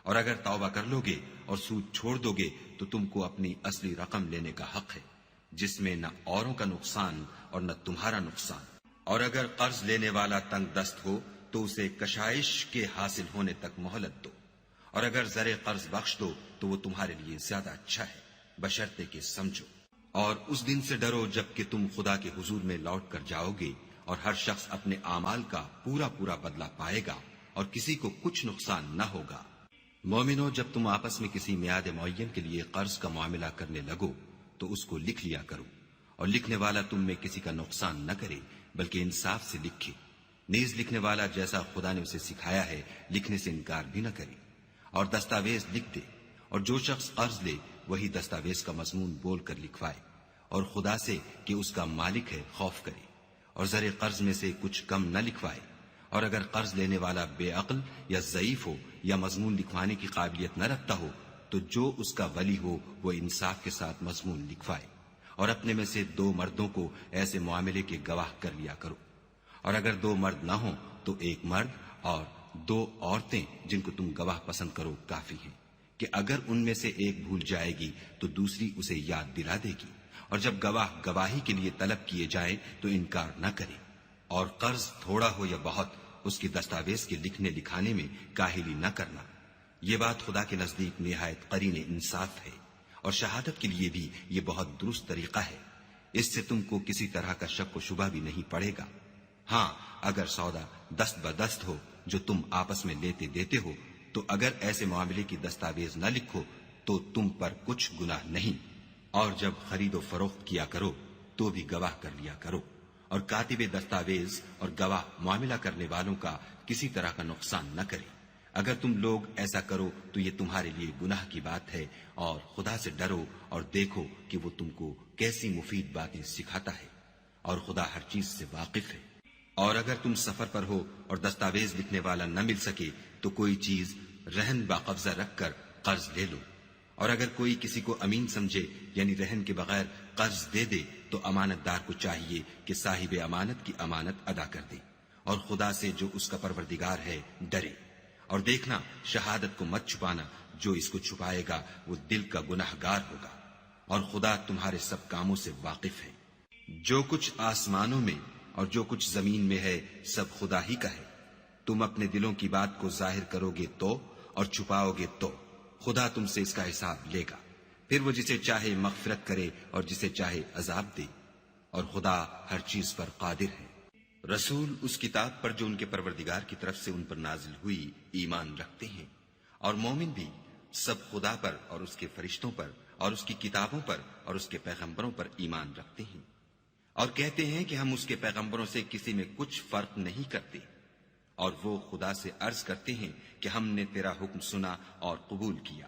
اور اگر توبہ کر لو گے اور سود چھوڑ دو گے تو تم کو اپنی اصلی رقم لینے کا حق ہے، جس میں نہ اوروں کا نقصان اور نہ تمہارا نقصان۔ اور اگر قرض لینے والا تنگ دست ہو تو اسے کشائش کے حاصل ہونے تک مہلت دو، اور اگر زر قرض بخش دو تو وہ تمہارے لیے زیادہ اچھا ہے، بشرطے کہ سمجھو۔ اور اس دن سے ڈرو جب کہ تم خدا کے حضور میں لوٹ کر جاؤ گے، اور ہر شخص اپنے اعمال کا پورا پورا بدلہ پائے گا، اور کسی کو کچھ نقصان نہ ہوگا۔ مومنو، جب تم آپس میں کسی میعاد معین کے لیے قرض کا معاملہ کرنے لگو تو اس کو لکھ لیا کرو، اور لکھنے والا تم میں کسی کا نقصان نہ کرے بلکہ انصاف سے لکھے۔ نیز لکھنے والا جیسا خدا نے اسے سکھایا ہے لکھنے سے انکار بھی نہ کرے، اور دستاویز لکھ دے، اور جو شخص قرض لے وہی دستاویز کا مضمون بول کر لکھوائے، اور خدا سے کہ اس کا مالک ہے خوف کرے، اور زر قرض میں سے کچھ کم نہ لکھوائے۔ اور اگر قرض لینے والا بے عقل یا ضعیف ہو یا مضمون لکھوانے کی قابلیت نہ رکھتا ہو تو جو اس کا ولی ہو وہ انصاف کے ساتھ مضمون لکھوائے، اور اپنے میں سے 2 مردوں کو ایسے معاملے کے گواہ کر لیا کرو، اور اگر 2 مرد نہ ہوں تو 1 مرد اور 2 عورتیں جن کو تم گواہ پسند کرو کافی ہیں، کہ اگر ان میں سے ایک بھول جائے گی تو دوسری اسے یاد دلا دے گی، اور جب گواہ گواہی کے لیے طلب کیے جائیں تو انکار نہ کرے۔ اور قرض تھوڑا ہو یا بہت اس کی دستاویز کے لکھنے لکھانے میں کاہلی نہ کرنا، یہ بات خدا کے نزدیک نہایت قرین انصاف ہے، اور شہادت کے لیے بھی یہ بہت درست طریقہ ہے، اس سے تم کو کسی طرح کا شک و شبہ بھی نہیں پڑے گا۔ ہاں، اگر سودا دست بدست ہو جو تم آپس میں لیتے دیتے ہو تو اگر ایسے معاملے کی دستاویز نہ لکھو تو تم پر کچھ گناہ نہیں، اور جب خرید و فروخت کیا کرو تو بھی گواہ کر لیا کرو، اور کاتب دستاویز اور گواہ معاملہ کرنے والوں کا کسی طرح کا نقصان نہ کرے۔ اگر تم لوگ ایسا کرو تو یہ تمہارے لیے گناہ کی بات ہے، اور خدا سے ڈرو اور دیکھو کہ وہ تم کو کیسی مفید باتیں سکھاتا ہے، اور خدا ہر چیز سے واقف ہے۔ اور اگر تم سفر پر ہو اور دستاویز لکھنے والا نہ مل سکے تو کوئی چیز رہن باقبضہ رکھ کر قرض لے لو، اور اگر کوئی کسی کو امین سمجھے یعنی رہن کے بغیر قرض دے دے تو امانت دار کو چاہیے کہ صاحب امانت کی امانت ادا کر دے، اور خدا سے جو اس کا پروردگار ہے ڈرے۔ اور دیکھنا، شہادت کو مت چھپانا، جو اس کو چھپائے گا وہ دل کا گناہ گار ہوگا، اور خدا تمہارے سب کاموں سے واقف ہے۔ جو کچھ آسمانوں میں اور جو کچھ زمین میں ہے سب خدا ہی کا ہے۔ تم اپنے دلوں کی بات کو ظاہر کرو گے تو اور چھپاؤ گے تو خدا تم سے اس کا حساب لے گا، پھر وہ جسے چاہے مغفرت کرے اور جسے چاہے عذاب دے۔ اور خدا ہر چیز پر قادر ہے۔ رسول اس کتاب پر جو ان کے پروردگار کی طرف سے ان پر نازل ہوئی ایمان رکھتے ہیں، اور مومن بھی سب خدا پر اور اس کے فرشتوں پر اور اس کی کتابوں پر اور اس کے پیغمبروں پر ایمان رکھتے ہیں، اور کہتے ہیں کہ ہم اس کے پیغمبروں سے کسی میں کچھ فرق نہیں کرتے، اور وہ خدا سے عرض کرتے ہیں کہ ہم نے تیرا حکم سنا اور قبول کیا۔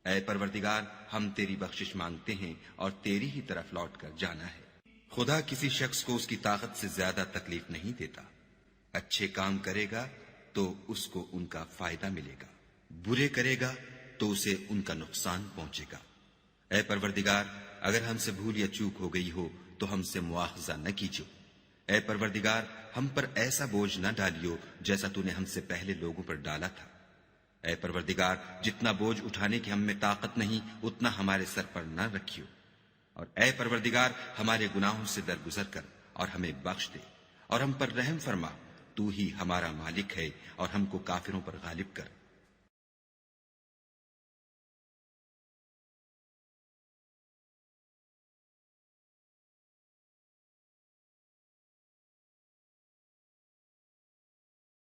اے پروردگار، ہم تیری بخشش مانگتے ہیں اور تیری ہی طرف لوٹ کر جانا ہے۔ خدا کسی شخص کو اس کی طاقت سے زیادہ تکلیف نہیں دیتا۔ اچھے کام کرے گا تو اس کو ان کا فائدہ ملے گا، برے کرے گا تو اسے ان کا نقصان پہنچے گا۔ اے پروردگار، اگر ہم سے بھول یا چوک ہو گئی ہو تو ہم سے مواخذہ نہ کیجو۔ اے پروردگار، ہم پر ایسا بوجھ نہ ڈالیو جیسا تو نے ہم سے پہلے لوگوں پر ڈالا تھا۔ اے پروردگار، جتنا بوجھ اٹھانے کی ہم میں طاقت نہیں اتنا ہمارے سر پر نہ رکھیو، اور اے پروردگار ہمارے گناہوں سے درگزر کر اور ہمیں بخش دے اور ہم پر رحم فرما، تو ہی ہمارا مالک ہے اور ہم کو کافروں پر غالب کر۔